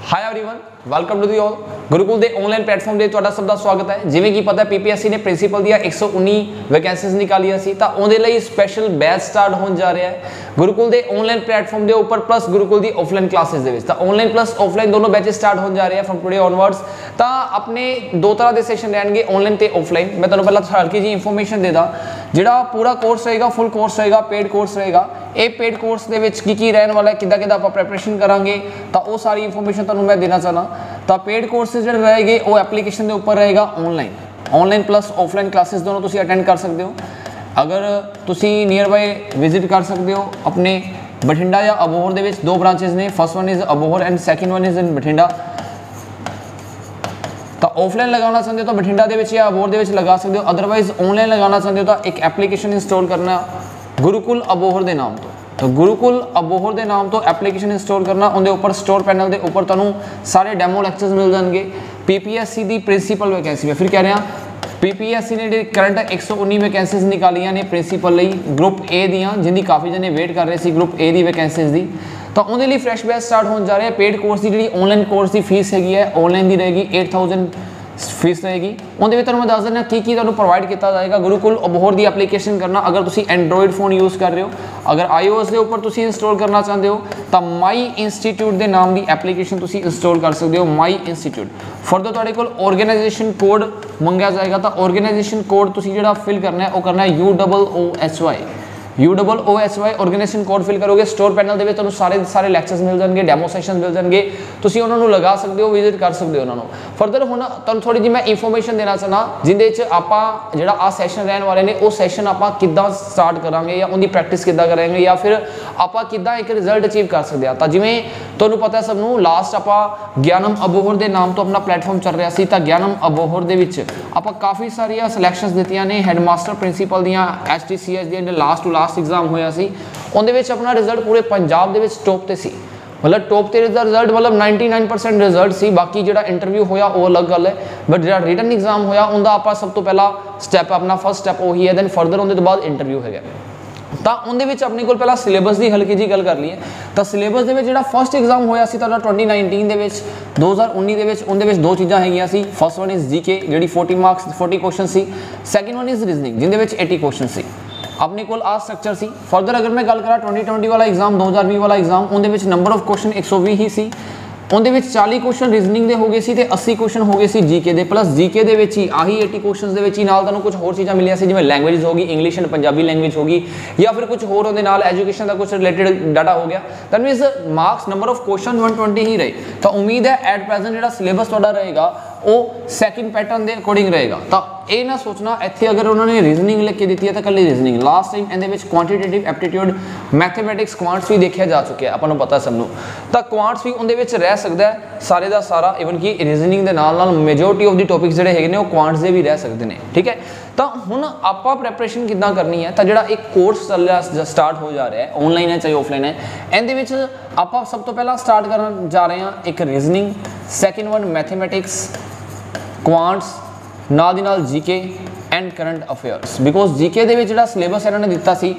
Hi everyone, welcome to the all. Gurukul ਦੇ online platform ਦੇ ਤੁਹਾਡਾ ਸਭ ਦਾ ਸਵਾਗਤ ਹੈ। ਜਿਵੇਂ ਕਿ ਪਤਾ ਪੀਪੀਐਸਸੀ ਨੇ ਪ੍ਰਿੰਸੀਪਲ ਦੀਆਂ 119 ਵੈਕੈਂਸੀਜ਼ ਨਿਕਾਲੀਆਂ ਸੀ ਤਾਂ ਉਹਦੇ ਲਈ ਸਪੈਸ਼ਲ ਬੈਚ ਸਟਾਰਟ ਹੋਣ ਜਾ ਰਿਹਾ ਹੈ ਗੁरुकुल ਦੇ ਆਨਲਾਈਨ ਪਲੇਟਫਾਰਮ ਦੇ ਉੱਪਰ ਪਲੱਸ ਗੁरुकुल ਦੀ ਆਫਲਾਈਨ ਕਲਾਸਿਸ ਦੇ ਵਿੱਚ। ਤਾਂ ਆਨਲਾਈਨ ਪਲੱਸ ਆਫਲਾਈਨ ਦੋਨੋਂ ਬੈਚਸ ਸਟਾਰਟ ਹੋਣ ਜਾ ਰਹੇ ਆ ਫਰਮ ਟੁਡੇ ਔਨਵਰਡਸ। ਤਾਂ ਆਪਣੇ ਦੋ ਤਰ੍ਹਾਂ ਦੇ ਸੈਸ਼ਨ ਰਹਿਣਗੇ, ਆਨਲਾਈਨ ਤੇ ਆਫਲਾਈਨ। ਮੈਂ ਤੁਹਾਨੂੰ ਪਹਿਲਾਂ ਹਲਕੀ ਜੀ ਇਨਫੋਰਮੇਸ਼ਨ ਦੇ ਦਾਂ। ਜਿਹੜਾ ਪੂਰਾ ਕੋਰਸ ਰਹੇਗਾ, ਫੁੱਲ ਕੋਰਸ ਰਹੇਗਾ, पेड कोर्स रहेगा। ਇਹ पेड कोर्स ਦੇ ਵਿੱਚ ਕੀ ਰਹਿਣ ਵਾਲਾ ਹੈ, ਕਿੱਦਾਂ ਆਪਾਂ ਪ੍ਰੈਪਰੇਸ਼ਨ ਕਰਾਂਗੇ, ਤਾਂ ਉਹ ਸਾਰੀ ਇਨਫੋਰਮੇਸ਼ਨ ਤੁਹਾਨੂੰ ਮੈਂ ਦੇਣਾ ਚਾਹਨਾ। ਤਾਂ पेड कोर्सेज ਜਿਹੜੇ रहेंगे ਉਹ ਐਪਲੀਕੇਸ਼ਨ ਦੇ ਉੱਪਰ ਰਹੇਗਾ ਆਨਲਾਈਨ ਪਲੱਸ ਆਫਲਾਈਨ ਕਲਾਸਿਸ ਦੋਨੋਂ ਤੁਸੀਂ ਅਟੈਂਡ ਕਰ ਸਕਦੇ ਹੋ। ਅਗਰ ਤੁਸੀਂ ਨੀਅਰ ਬਾਈ ਵਿਜ਼ਿਟ ਕਰ ਸਕਦੇ ਹੋ ਆਪਣੇ ਬਠਿੰਡਾ ਜਾਂ ਅਬੋਹਰ ਦੇ ਵਿੱਚ ਦੋ ਬ੍ਰਾਂਚਸ ਨੇ। First one is Abohar and second one is in Bathinda. ਤਾਂ ਆਫਲਾਈਨ ਲਗਾਉਣਾ ਚਾਹੁੰਦੇ ਹੋ ਤਾਂ ਬਠਿੰਡਾ ਦੇ ਵਿੱਚ ਜਾਂ ਅਬੋਹਰ ਦੇ ਵਿੱਚ ਲਗਾ ਸਕਦੇ ਹੋ। ਅਦਰਵਾਈਜ਼ ਆਨਲਾਈਨ ਲਗਾਉਣਾ ਚਾਹੁੰਦੇ ਹੋ ਤਾਂ ਇੱਕ ਐਪਲੀਕੇਸ਼ਨ ਇੰਸਟਾਲ ਕਰਨਾ गुरुकुल अबोहर के नाम तो गुरुकुल अबोहर के नाम तो एप्लीकेशन इंस्टॉल करना। उनके ऊपर स्टोर पैनल के ऊपर तुहानू सारे डैमो लैक्चर्स मिल जाएंगे। पीपीएससी की प्रिंसीपल वैकेंसी में फिर कह रहे हैं पीपीएससी ने करंट 119 वैकेंसीज निकालियां ने प्रिंसीपल लई ग्रुप ए दियां, जिंदी काफ़ी जने वेट कर रहे थे ग्रुप ए दी वैकेंसीज दी। तो उनके लिए फ्रैश बैच स्टार्ट होने जा रहा है। पेड कोर्स की जी ऑनलाइन कोर्स की फीस हैगी है ऑनलाइन की रहेगी 8000 फीस रहेगी। उनके मैं दस देना की प्रोवाइड किया जाएगा। गुरुकुल अबोहर की एप्लीकेशन करना अगर तुम एंड्रॉयड फोन यूज़ कर रहे हो, अगर iOS के उपर तुम इंस्टॉल करना चाहते हो तो माई इंस्टीट्यूट के नाम की एप्लीकेशन तुम इंस्टॉल कर सकते हो। माई इंस्टीट्यूट फरदर तुहाडे कोल ऑर्गेनाइजेशन कोड मंगया जाएगा। तो ऑर्गेनाइजेशन कोड तुम जो फिल करना है वो करना है UOOSY ऑर्गेनाइजेशन कोड फिल करोगे। स्टोर पैनल के सारे लैक्चर्स मिल जाएंगे, डैमो सैशन मिल जाएंगे, तुम उन्होंने लगा सकते हो, विजिट कर सकते हो उन्होंने। फरदर हुण तुहानूं थोड़ी जी मैं इन्फॉर्मेशन देना चाहना जिंदे च आपां जिहड़ा आ सैशन रहने वाले ने वो सैशन आपां किद्दां स्टार्ट करांगे या उनकी प्रैक्टिस किद्दां करांगे या फिर आपां किद्दां एक रिजल्ट अचीव कर सकते हैं। तो जिवें तुहानूं पता है सबनूं लास्ट आपां ज्ञानम अबोहर के नाम तो अपना प्लेटफॉर्म चल रहा सी। तो ज्ञानम अबोहर दे विच आपां काफ़ी सारिया सिलैक्शनस दित्तियां ने हैडमास्टर प्रिंसीपल दियां HTCS दी लास्ट टू लास्ट एग्जाम होया सी। उहदे विच अपना रिजल्ट पूरे पंजाब दे विच टॉप ते सी, मतलब टॉप ते रिजल्ट मतलब 99% रिजल्ट सी। बाकी जिहड़ा इंटरव्यू होया वो अलग गल है, बट जिहड़ा रिटन एग्जाम होया उनका आपां सब तो पहला स्टैप अपना फर्स्ट स्टैप वही है, दैन फरदर उहदे तो बाद इंटरव्यू है। तो उनके विच अपने कोल पहला सिलेबस की हल्की जी गल कर लीए। तो सिलेबस के जिहड़ा फर्स्ट एग्जाम होया सी तुहाडा 2019 दे विच 2019 दे विच उनदे विच दो चीज़ां हैगियां सी। फर्स्ट वन इज़ जीके जिहड़ी 40 मार्क्स 40 क्वेश्चन सी। सैकेंड वन इज़ रीजनिंग जिहदे विच 80 क्वेश्चन सी। अपने को आ स्ट्रक्चर सी। फरदर अगर मैं गल करा 2020 वाला एग्जाम 2020 वाला एग्जाम उनके नंबर ऑफ क्वेश्चन 120 ही सी। उनके 40 क्वेश्चन रीजनिंग के हो गए सी ते 80 क्वेश्चन हो गए सी जीके दे। प्लस जीके दे विच ही आही 80 क्वेश्चन दे विच ही नाल तुहानूं कुछ होर चीज़ां मिलियां सी, जिवें लैंग्वेज होगी इंग्लिश एंड पंजाबी लैंग्वेज होगी या फिर कुछ होर उहदे नाल एजुकेशन का कुछ रिलेटेड डाटा हो गया। That मीनस marks number of question 120 ही रहे। तो उम्मीद है एट प्रेजेंट जिहड़ा सिलेबस तुहाडा रहेगा वो सैकेंड पैटर्न के अकॉर्डिंग रहेगा। तो ये ना सोचना इत्थे अगर उन्होंने रीजनिंग लिख के दी है तो कल रीजनिंग लास्ट टाइम इहदे क्वांटिटेटिव एप्टीट्यूड मैथमैटिक्स क्वांट्स भी देखा जा चुके हैं, आपको पता सबनों। तो क्वांट्स भी उनके रह सकता है सारे का सारा, इवन कि रीजनिंग के नाल मेजोरिटी ऑफ द टॉपिक्स जोड़े है क्वांट्स के भी रह सकते हैं। ठीक है, तो हुण आपां प्रैपरेशन किद्दां करनी है। तो जिहड़ा एक कोर्स चल रहा स्टार्ट हो जा रहा है ऑनलाइन है चाहे ऑफलाइन है, इहदे विच आपां सब तो पहला स्टार्ट करन जा रहे हैं एक reasoning, second one mathematics quants नाल दी नाल GK and current affairs. Because GK दे विच जिहड़ा सिलेबस इन्होंने दिता सी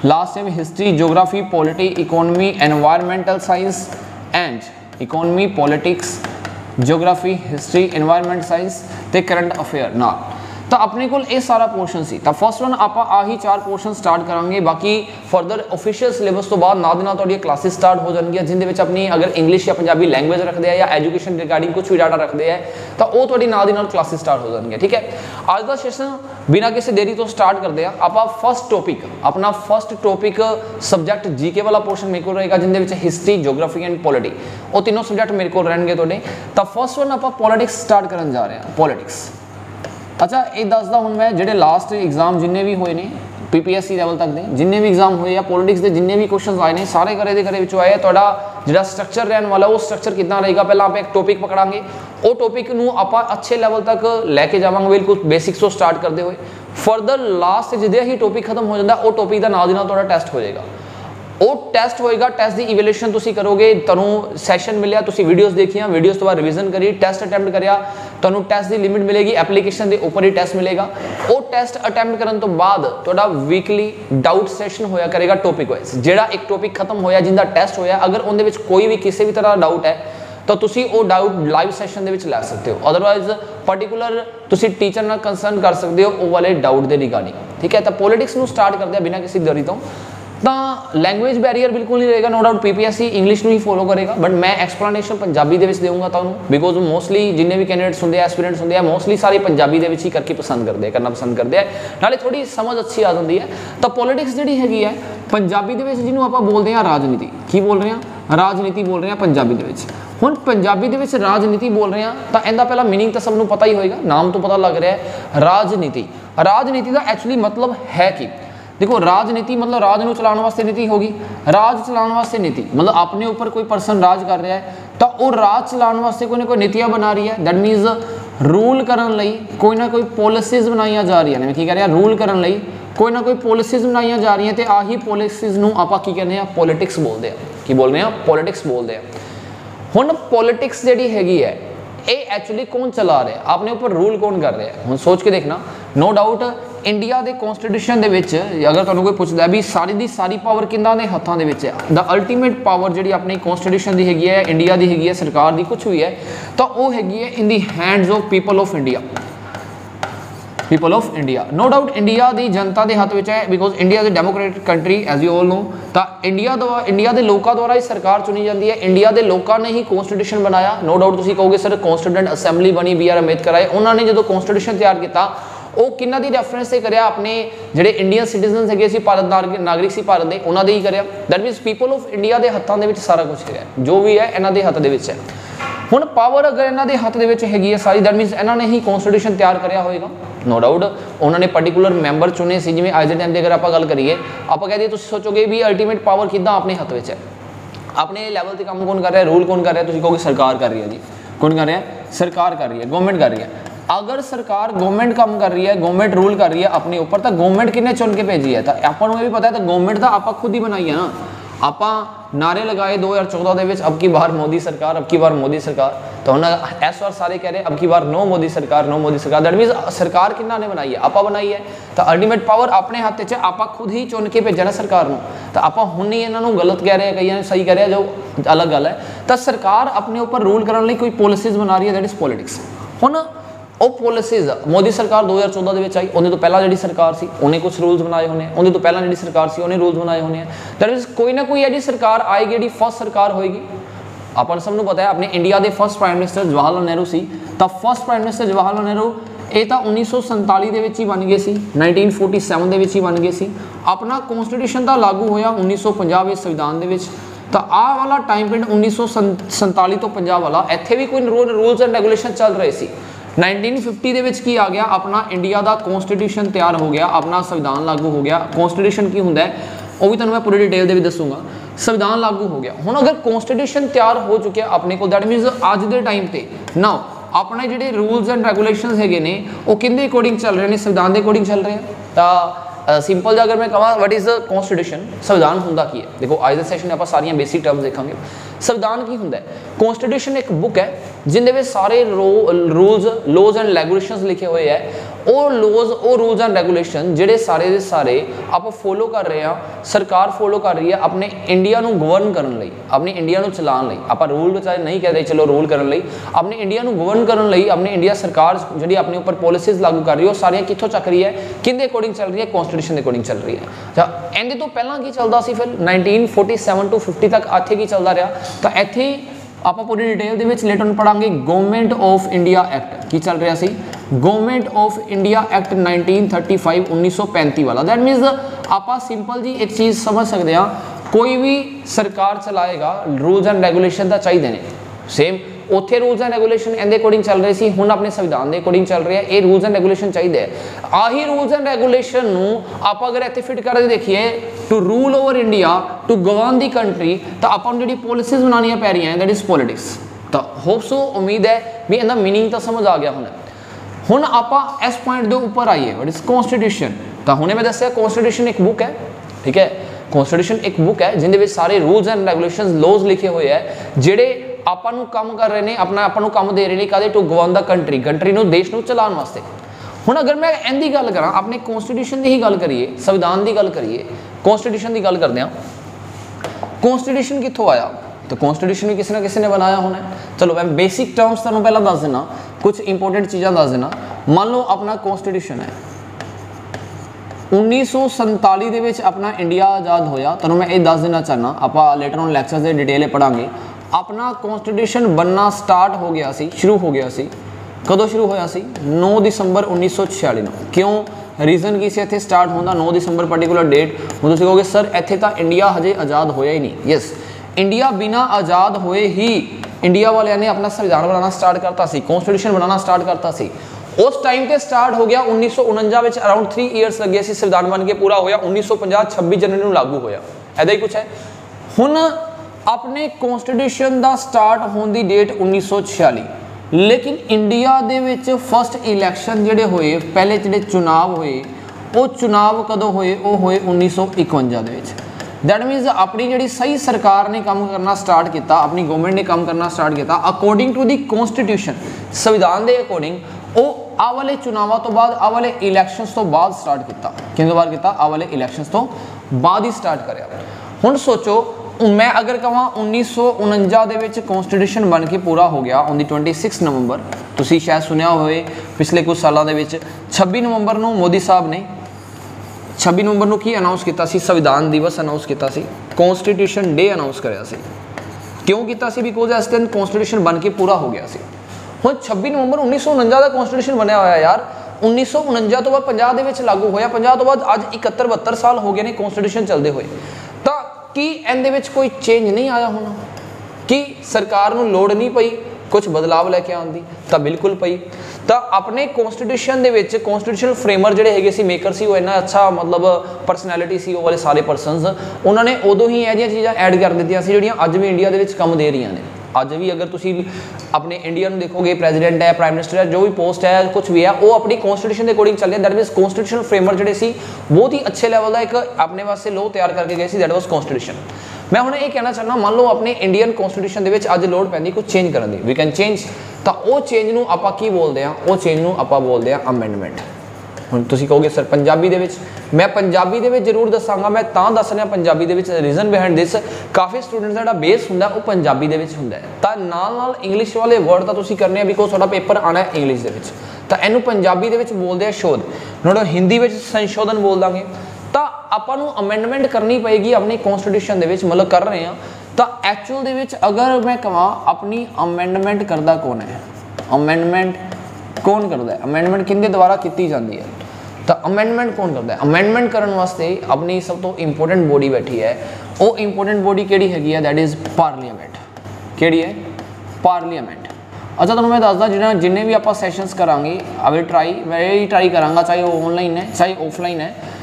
last time history geography polity economy environmental science and economy politics geography history environment science ते करंट अफेयर ना। तो अपने को ये सारा पोर्शन सी। तो फर्स्ट वन आप आही 4 पोर्शन स्टार्ट करांगे। बाकी फरदर ऑफिशियल सिलेबस तो बाद नाल क्लासेस स्टार्ट हो जाएगी जिंदे अपनी अगर इंग्लिश या पंजाबी लैंग्वेज रखते हैं या एजुकेशन रिगार्डिंग कुछ भी डाटा रखते हैं तो वो थोड़ी नाल क्लासेस स्टार्ट हो जाएंगे। ठीक है, आज का सेशन बिना किसी देरी तो स्टार्ट करते हैं। आप फर्स्ट टॉपिक अपना फर्स्ट टॉपिक सब्जैक्ट जीके वाला पोर्शन मेरे को रहेगा जिंदे हिस्टरी जोग्राफी एंड पॉलिटी वो तीनों सब्जैक्ट मेरे को रहेंगे थोड़े। तो फर्स्ट वन आप पॉलिटिक्स स्टार्ट करने जा रहे हैं। पॉलिटिक्स अच्छा ये दसदा हूँ मैं जिहड़े लास्ट एग्जाम जिन्ने भी होए ने पीपीएससी लैवल तक के जिन्ने भी एग्जाम होए या पॉलिटिक्स के जिन्ने भी क्वेश्चन आए हैं सारे घरे के घरे आए। तुहाडा जिहड़ा स्ट्रक्चर रहने वाला वो स्ट्रक्चर कितना रहेगा, पहला आप एक टॉपिक पकड़ांगे वो टॉपिक नूं आपां अच्छे लैवल तक लैके जावांगे, बिल्कुल बेसिक्स तो स्टार्ट करते हुए। फरदर लास्ट जिद्दे ही टॉपिक खत्म हो जाता वो टॉपिक का नाल दी नाल तुहाडा टेस्ट हो जाएगा। वो टेस्ट होएगा, टेस्ट की इवैल्यूएशन तुसी करोगे, तुहानूं सैशन मिलिया, तुसी वीडियोस देखिया, वीडियोस तो बाद रिविजन करी, टेस्ट अटैम्प्ट करिया, तुहानूं टेस्ट की लिमिट मिलेगी, एप्लीकेशन के ऊपर ही टेस्ट मिलेगा। वो टेस्ट अटैम्प्ट करने तो बाद तुहाडा वीकली डाउट सैशन होया करेगा टॉपिक वाइज। जिहड़ा एक टॉपिक खत्म होया जिंदा टेस्ट होया अगर उहदे विच कोई भी किसी भी तरह का डाउट है ਤਾਂ ਤੁਸੀਂ ਉਹ ਡਾਊਟ ਲਾਈਵ ਸੈਸ਼ਨ ਦੇ ਵਿੱਚ ਲੈ ਸਕਦੇ ਹੋ। ਅਦਰਵਾਈਜ਼ ਪਾਰਟਿਕੂਲਰ ਤੁਸੀਂ ਟੀਚਰ ਨਾਲ ਕੰਸਰਨ ਕਰ ਸਕਦੇ ਹੋ ਉਹ ਵਾਲੇ ਡਾਊਟ ਦੇ ਰਿਗਾਰਡਿੰਗ, ਠੀਕ ਹੈ। ਤਾਂ ਪੋਲਿਟਿਕਸ ਨੂੰ ਸਟਾਰਟ ਕਰਦੇ ਆ ਬਿਨਾਂ ਕਿਸੇ ਦੇਰੀ ਤੋਂ। ਤਾਂ ਲੈਂਗੁਏਜ ਬੈਰੀਅਰ ਬਿਲਕੁਲ ਨਹੀਂ ਰਹੇਗਾ, ਨੋ ਡਾਊਟ ਪੀਪੀਐਸਸੀ ਇੰਗਲਿਸ਼ ਨੂੰ ਹੀ ਫੋਲੋ ਕਰੇਗਾ, ਬਟ ਮੈਂ ਐਕਸਪਲੇਨੇਸ਼ਨ ਪੰਜਾਬੀ ਦੇ ਵਿੱਚ ਦੇਵਾਂਗਾ ਤੁਹਾਨੂੰ, ਬਿਕੋਜ਼ ਮੋਸਟਲੀ ਜਿੰਨੇ ਵੀ ਕੈਂਡੀਡੇਟਸ ਹੁੰਦੇ ਆ, ਐਸਪੀਰੈਂਟਸ ਹੁੰਦੇ ਆ, ਮੋਸਟਲੀ ਸਾਰੇ ਪੰਜਾਬੀ ਦੇ ਵਿੱਚ ਹੀ ਕਰਕੇ ਪਸੰਦ ਕਰਦੇ ਆ, ਕਰਨਾ ਪਸੰਦ ਕਰਦੇ ਆ, ਨਾਲੇ ਥੋੜੀ ਸਮਝ ਅੱਛੀ ਆ ਜਾਂਦੀ ਹੈ। ਤਾਂ ਪੋਲਿਟਿਕਸ ਜਿਹੜੀ ਹੈਗੀ ਹੈ ਪੰਜਾਬੀ ਦੇ ਵਿੱਚ ਜਿਹਨੂੰ ਆਪਾਂ ਬੋਲਦੇ ਹਾਂ ਰਾਜਨੀਤੀ, ਕੀ ਬੋਲ ਰਹੇ ਹਾਂ, ਰਾਜਨੀਤੀ ਬੋਲ ਰਹੇ ਹਾਂ ਪੰਜਾਬੀ ਦੇ ਵਿੱਚ। ਹੁਣ ਪੰਜਾਬੀ ਦੇ ਵਿੱਚ ਰਾਜਨੀਤੀ ਬੋਲ ਰਹੇ ਹਾਂ ਤਾਂ ਇਹਦਾ ਪਹਿਲਾਂ ਮੀਨਿੰਗ ਤਾਂ ਸਭ ਨੂੰ ਪਤਾ ਹੀ ਹੋਏਗਾ, ਨਾਮ ਤੋਂ ਪਤਾ ਲੱਗ ਰਿਹਾ ਹੈ ਰਾਜਨੀਤੀ। ਰਾਜਨੀਤੀ ਦਾ ਐਕਚੁਅਲੀ ਮਤਲਬ ਹੈ ਕੀ? देखो राजनीति मतलब राज ਨੂੰ ਚਲਾਉਣ ਵਾਸਤੇ ਨੀਤੀ ਹੋਗੀ, ਰਾਜ ਚਲਾਉਣ ਵਾਸਤੇ ਨੀਤੀ मतलब अपने ऊपर कोई पर्सन राज कर रहा है तो वो राज चलाਉਣ वास्ते कोई ना कोई नीतियां बना रही है, दैट मीनस रूल करन लई कोई ना कोई पॉलिसीज बनाई जा रही है। की कह रहा रूल करन लई कोई ना कोई पॉलिसीज बनाई जा रही है तो आही पॉलिसीज नूं आपां की कहने आ पॉलिटिक्स बोलते हैं। की बोलते हैं? पॉलिटिक्स बोलते हैं। हुण पॉलिटिक्स जिहड़ी हैगी है ये एक्चुअली कौन चला रहा है, अपने ऊपर रूल कौन कर रहा है? हुण सोच के देखना, नो डाउट इंडिया के कॉन्स्टिट्यूशन अगर तुहानूं कोई पुछदा भी सारी दी सारी पावर किन्हां दे हत्थां दे विच है, द अल्टीमेट पावर जिहड़ी अपनी कॉन्स्टिट्यूशन दी हैगी है, इंडिया दी हैगी है, सरकार दी कुछ भी है तो वो हैगी है in the hands of people of India, people of India. No doubt India की जनता के हथ में है, बिकॉज India is democratic country as you all know. तो इंडिया के लोगों द्वारा ही सरकार चुनी जाती है, इंडिया के लोगों ने ही कॉन्स्टिट्यूशन बनाया। नो डाउट तुम कहोगे सर कॉन्स्टिट्यूएंट असैंबली बनी बी आर अंबेडकर आए, उन्होंने जो कॉन्स्टिट्यूशन तैयार किया वो किन्ना दी रेफरेंस से करिया, अपने जिहड़े इंडियन सिटीजन है भारत नागरिक से भारत के उन्होंने ही करिया। दैट मीनस पीपल ऑफ इंडिया के हथों के सारा कुछ है, जो भी है इन्हों के हथ है। हुण पावर अगर इन्हों के हथ के हैगी है सारी, दैट मीनस इन्होंने ही कॉन्स्टिट्यूशन तैयार कराया होएगा। नो डाउट उन्होंने पर्टिकुलर मैंबर चुने से, जिवें अज के टाइम की अगर आप गल करिए, आप कह दिए तुम सोचोगे भी अल्टीमेट पावर किद्दां अपने हथ में है, अपने लैवल पर काम कौन कर रहा है, रूल कौन कर रहा है? तुम कहोगे सरकार कर रही है जी, कौन कर रहा है? सरकार कर रही है, गवर्नमेंट कर रही है। अगर सरकार गवर्नमेंट काम कर रही है, गवर्नमेंट रूल कर रही है अपने ऊपर, तो गवर्नमेंट किन्ने चुन के भेजी है? तो आपको भी पता है तो गवर्नमेंट तो आप खुद ही बनाई है ना। आप नारे लगाए 2014 के अब की बार मोदी सरकार, अब की बार मोदी सरकार, तो हम इस बार सारे कह रहे हैं अब की बार नो मोदी सरकार, नो मोदी सरकार। दैट मीनस सरकार किन्ना ने बनाई है? आप बनाई है। तो अल्टीमेट पावर अपने हाथ च, आप खुद ही चुन के भेजना सरकार को। तो आप हुण ही इन्हों गलत कह रहे हैं, कई सही कह रहे हैं, जो अलग गल है। तो सरकार अपने ऊपर रूल करने लिए कोई पॉलिसीज बना रही है, दैट इज पॉलिटिक्स। हुण वो पॉलिसीज मोदी सरकार 2014 के आई, उन्हें तो पहला जी सरकार सी उन्हें कुछ रूल्स बनाए होने, उन्हें तो पहला जी सरकार सी उन्हें रूल्स बनाए होने। दैट मीनस कोई ना कोई जी सरकार आएगी जी फर्स्ट सरकार होएगी। अपन सबनों पता है अपने इंडिया के first prime minister Jawaharlal Nehru सी, तो first prime minister Jawaharlal Nehru ये तो 1947 ही बन गए सी, 1947 ही बन गए सी। अपना कॉन्स्टिट्यूशन तो लागू होया 1950 संविधान के। तो आ वाला टाइम पीरियड 1947 तो 50 वाला इत्थे भी कोई रूल्स एंड रेगूलेशन चल रहे सी। 1950 ਦੇ ਵਿੱਚ ਕੀ ਆ ਗਿਆ, ਆਪਣਾ ਇੰਡੀਆ ਦਾ ਕਨਸਟੀਟਿਊਸ਼ਨ ਤਿਆਰ ਹੋ ਗਿਆ, ਆਪਣਾ ਸੰਵਿਧਾਨ ਲਾਗੂ ਹੋ ਗਿਆ। ਕਨਸਟੀਟਿਊਸ਼ਨ ਕੀ ਹੁੰਦਾ ਹੈ ਉਹ ਵੀ ਤੁਹਾਨੂੰ ਮੈਂ ਪੂਰੀ ਡਿਟੇਲ ਦੇ ਵਿੱਚ ਦੱਸੂਗਾ। ਸੰਵਿਧਾਨ ਲਾਗੂ ਹੋ ਗਿਆ, ਹੁਣ ਅਗਰ ਕਨਸਟੀਟਿਊਸ਼ਨ ਤਿਆਰ ਹੋ ਚੁੱਕਿਆ ਆਪਣੇ ਕੋਲ, ਦੈਟ ਮੀਨਸ ਅੱਜ ਦੇ ਟਾਈਮ ਤੇ ਨਾਓ ਆਪਣੇ ਜਿਹੜੇ ਰੂਲਸ ਐਂਡ ਰੈਗੂਲੇਸ਼ਨਸ ਹੈਗੇ ਨੇ ਉਹ ਕਿਹਦੇ ਅਕੋਰਡਿੰਗ ਚੱਲ ਰਹੇ ਨੇ? ਸੰਵਿਧਾਨ ਦੇ ਅਕੋਰਡਿੰਗ ਚੱਲ ਰਹੇ ਆ। ਤਾਂ ਸਿੰਪਲ ਜਿਹਾ ਅਗਰ ਮੈਂ ਕਹਾਂ ਵਟ ਇਜ਼ ਕਨਸਟੀਟਿਊਸ਼ਨ, ਸੰਵਿਧਾਨ ਹੁੰਦਾ ਕੀ ਹੈ? ਦੇਖੋ ਅੱਜ ਦੇ ਸੈਸ਼ਨ ਆਪਾਂ ਸਾਰੀਆਂ ਬੇਸਿਕ ਟਰਮਸ ਦੇਖਾਂਗੇ। संविधान की होंगे? कॉन्स्टिट्यूशन एक बुक है जिंदे में सारे रूल्स लॉज एंड रेगूलेशंस लिखे हुए हैं। वो लॉज वो रूल्स एंड रेगूलेशन जिहड़े सारे दे सारे आप फॉलो कर रहे हैं, सरकार फॉलो कर रही है अपने इंडिया नूं गवर्न करन लई, अपनी इंडिया नूं चलाउण लई। आप रूल चाहे नहीं कहते चलो रूल करन लई, अपने इंडिया नूं गवर्न करन लई अपनी इंडिया सरकार जिहड़ी अपने ऊपर पॉलिसीज लागू कर रही है, वो सारियां कित्थों चक रही है? किहदे अकॉर्डिंग चल रही है? कॉन्स्टिट्यूशन के अकॉर्डिंग चल रही है। अच्छा इहदे तो पहलां की चलदा सी? फिर 1947 टू 50 तक इत्थे की चलदा रहा। तो इत्थे आप पूरी डिटेल दे विच लेटर पढ़ांगे। गवर्नमेंट ऑफ इंडिया एक्ट की चल रहा सी? गवर्नमेंट ऑफ इंडिया एक्ट 1935 1935 वाला। दैट मीनस आप सिंपल जी एक चीज़ समझ सकते हैं, कोई भी सरकार चलाएगा रूल्स एंड रेगूलेशन तो चाहिए ने सेम, उत्थे रूल्स एंड रेगूलेशन इहदे अकॉर्डिंग चल रहे सी, हुण अपने संविधान के अकॉर्डिंग चल रहे हैं। ये रूल्स एंड रेगूलेशन चाहिए। आही रूल्स एंड रेगूलेशन नूं आप अगर इत्थे फिट करके देखिए to rule over India, to govern the country, तो आपां नूं जिहड़ी पॉलिसीज बनानियां पै रही हैं, दैट इज पॉलिटिक्स। तो होप सो उम्मीद है भी इहदा मीनिंग तो समझ आ गया होना। हुण आपां इस पॉइंट के उपर आइए, वट इज कॉन्स्टिट्यूशन। तो हुणे मैं दस्सिया कॉन्स्टिट्यूशन एक बुक है, ठीक है। कॉन्स्टिट्यूशन एक बुक है जिंदे विच सारे रूल्स एंड रेगूलेशन लॉज लिखे हुए हैं जिहड़े ਆਪਾਂ ਨੂੰ ਕੰਮ ਕਰ ਰਹੇ ਨੇ, ਆਪਣਾ ਆਪਾਂ ਨੂੰ ਕੰਮ ਦੇ ਰਹੇ ਨੇ ਕਾਦੇ? ਟੂ ਗਵਰਨ ਦਾ ਕੰਟਰੀ ਨੂੰ, ਦੇਸ਼ ਨੂੰ ਚਲਾਉਣ ਵਾਸਤੇ। ਹੁਣ ਅਗਰ ਮੈਂ ਇਹਦੀ ਗੱਲ ਕਰਾਂ, ਆਪਣੇ ਕਨਸਟੀਟਿਊਸ਼ਨ ਦੀ ਹੀ ਗੱਲ ਕਰੀਏ, ਸੰਵਿਧਾਨ ਦੀ ਗੱਲ ਕਰੀਏ, ਕਨਸਟੀਟਿਊਸ਼ਨ ਦੀ ਗੱਲ ਕਰਦੇ ਹਾਂ। ਕਨਸਟੀਟਿਊਸ਼ਨ ਕਿੱਥੋਂ ਆਇਆ? तो कॉन्स्टिट्यूशन भी किसी ना किसी ने बनाया होना है। चलो मैं बेसिक टर्म्स तुहानूं पहला दस देना, कुछ इंपोर्टेंट चीज़ां दस देना। मान लो अपना कॉन्स्टिट्यूशन है 1947 ਦੇ ਵਿੱਚ अपना इंडिया आज़ाद होया। तुहानूं मैं ये दस देना चाहना, आपां लेटर ऑन लैक्चर्स दे डिटेल पढ़ांगे। अपना कॉन्स्टिट्यूशन बनना स्टार्ट हो गया सी, शुरू हो गया सी, कदों शुरू होया सी? 9 दिसंबर 1946 ਨੂੰ। क्यों रीजन की से इत्थे स्टार्ट होंदा 9 दिसंबर पर्टिकुलर डेट? ਹੁਣ ਤੁਸੀਂ कहोगे सर इत्थे ਤਾਂ इंडिया हजे आज़ाद होया ही नहीं। यस, इंडिया बिना आज़ाद होए ही इंडिया वालियां ने अपना संविधान बनाना स्टार्ट करता सी, कॉन्स्टिट्यूशन बनाना स्टार्ट करता सी। उस टाइम पे स्टार्ट हो गया 1949 ਵਿੱਚ अराउंड 3 ईयर्स लगे सी, संविधान बन के पूरा होया 1950 26 जनवरी ਨੂੰ लागू होया। ऐदा ही कुछ है। हुण अपने कॉन्स्टिट्यूशन दा स्टार्ट होने की डेट 1946, लेकिन इंडिया दे विच फस्ट इलैक्शन जिहड़े होए, पहले जिहड़े चुनाव होए, वो चुनाव कदों होए? वो होए 1951 दे विच। दैट मीनस अपनी जिहड़ी सही सरकार ने काम करना स्टार्ट किया, अपनी गवर्नमेंट ने काम करना स्टार्ट किया अकॉर्डिंग टू दी कॉन्स्टिट्यूशन, संविधान के अकॉर्डिंग। वो आ वाले चुनावों तो बाद, आ वाले इलैक्शनस तो बाद स्टार्ट किया। कितने बार किया? आ वाले इलैक्शनस तो बाद ही स्टार्ट करया। हुण सोचो, मैं अगर कहां 1949 दे विच कॉन्स्टिट्यूशन बन के पूरा हो गया ऑन दी 26 नवंबर, तुसीं शायद सुनिया होवे पिछले कुछ सालों के विच 26 नवंबर नूं मोदी साहब ने 26 नवंबर नूं की अनाउंस किया सी? संविधान दिवस अनाउंस किया सी, कॉन्स्टिट्यूशन डे अनाउंस करया सी। क्यों किया सी? बिकॉज इस दिन कॉन्स्टिट्यूशन बन के पूरा हो गया सी। हुण 26 नवंबर 1949 का कॉन्स्टिट्यूशन बनया होया यार, 1949 तो बाद 50 दे विच लागू होया, 50 तो बाद अज 71-72 साल हो गए ने कॉन्स्टिट्यूशन चलते हुए। तो की इहदे विच कोई चेंज नहीं आया होना? कि सरकार नूं लोड़ नहीं पई कुछ बदलाव लैके आउण दी? तां बिल्कुल पई। तो अपने कॉन्स्टिट्यूशन दे विच कॉन्स्टिट्यूशनल फ्रेमर जिहड़े हैगे सी, मेकर सी, वो इन्ना अच्छा मतलब परसनैलिटी सी वो वाले सारे परसनस, उन्होंने उदों ही इह जिहियां चीज़ां ऐड कर दित्तियां सी जिहड़ियां अज भी इंडिया दे विच काम दे रहीआं ने। अज भी अगर तुसी अपने इंडिया में देखोगे, प्रेजिडेंट है, प्राइम मिनिस्टर है, जो भी पोस्ट है, कुछ भी है, वो अपनी कॉन्स्टिट्यूशन के अकॉर्डिंग चल रहा है। दैट मीनस कॉन्स्टिट्यूशनल फ्रेमवर्क जिहड़े सी बहुत ही अच्छे लेवल का एक अपने वास्ते लॉ तैयार करके गए सी, दैट वाज कॉन्स्टिट्यूशन। मैं हुण ये कहना चाहना, मान लो अपने इंडियन कॉन्स्टिट्यूशन दे विच अज लोड़ पैंदी कुछ चेंज करन दी, वी कैन चेंज। तो वो चेंज नूं आपां की बोलदे आ? वो चेंज नूं आपां बोलदे आ अमेंडमेंट। हुण तुसीं कहोगे सर पंजाबी दे विच, मैं पंजाबी दे विच जरूर दसांगा। मैं तां दस रहा पंजाबी दे विच, रीजन बिहाइंड दिस, काफ़ी स्टूडेंट्स दा बेस हुंदा वो पंजाबी दे विच हुंदा है। तां नाल इंग्लिश वाले वर्ड तां तुसीं करने बिकॉज तुहाडा पेपर आना है इंग्लिश दे विच, तां इहनूं पंजाबी दे विच बोलदे आ शोध, नोड़ो हिंदी विच संशोधन बोल दांगे। तां आपां नूं अमेंडमेंट करनी पएगी अपनी कॉन्स्टिट्यूशन दे विच, मतलब कर रहे हैं। तां एक्चुअल दे विच अगर मैं कहां अपनी अमेंडमेंट करदा कौन है? अमेंडमेंट कौन करता है? अमेंडमेंट किंदे द्वारा की जाती है? तो अमेंडमेंट कौन करता है? अमेंडमेंट करने वास्ते अपनी सब तो इंपोर्टेंट बॉडी बैठी है। वो इंपोर्टेंट बॉडी केड़ी हैगी है? That is parliament. केड़ी है? पार्लीमेंट। अच्छा तुहानूं मैं दसदा, जिन्हें भी आप सैशनस करांगे, आई मैं ट्राई करांगा, चाहे वो ऑनलाइन है चाहे ऑफलाइन है।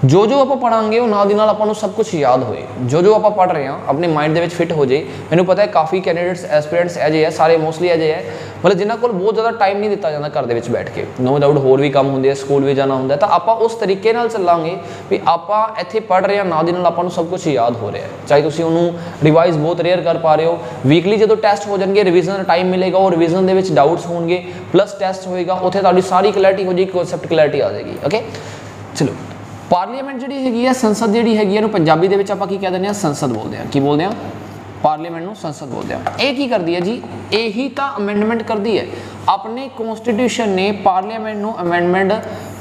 जो जो आप पढ़ांगे वो नाल दी नाल आपां नूं सब कुछ याद होए, जो जो आप पढ़ रहे हैं अपने माइंड दे विच फिट हो जाए। मैनूं पता है काफ़ी कैंडिडेट्स एस्पिरेंट्स ऐजे है, सारे मोस्टली ऐजे है, मतलब जिन्हां कोल बहुत ज़्यादा टाइम नहीं दिता जाता घर दे विच बैठ के, नो डाउट होर भी काम होंदे, स्कूल भी जाना होंदा। तो आपां उस तरीके नाल चलांगे भी आपां इत्थे पढ़ रहे हैं, नाल दी नाल आपां नूं सब कुछ याद हो रहा है। चाहे तुसीं उहनूं रिवाइज बहुत रेयर कर पा रहे हो, वीकली जो टैसट हो जाएंगे, रिविजन का टाइम मिलेगा, और रिविजन दे विच डाउट्स होंगे, प्लस टैसट होएगा, उत्थे तुहाडी सारी क्लैरिटी हो जाएगी, कॉन्सैप्ट क्लैरिटी आ जाएगी। ओके चलो, पार्लीमेंट जिहड़ी हैगी है, संसद जिहड़ी हैगी है, पंजाबी दे विच आपां की कह दिंदे आ? संसद बोलते हैं। की बोलते हैं? पार्लीमेंट नूं संसद बोलते हैं। ये की करती है जी? यही तो अमेंडमेंट करती है। अपने कॉन्स्टिट्यूशन ने पार्लीमेंट नूं अमेंडमेंट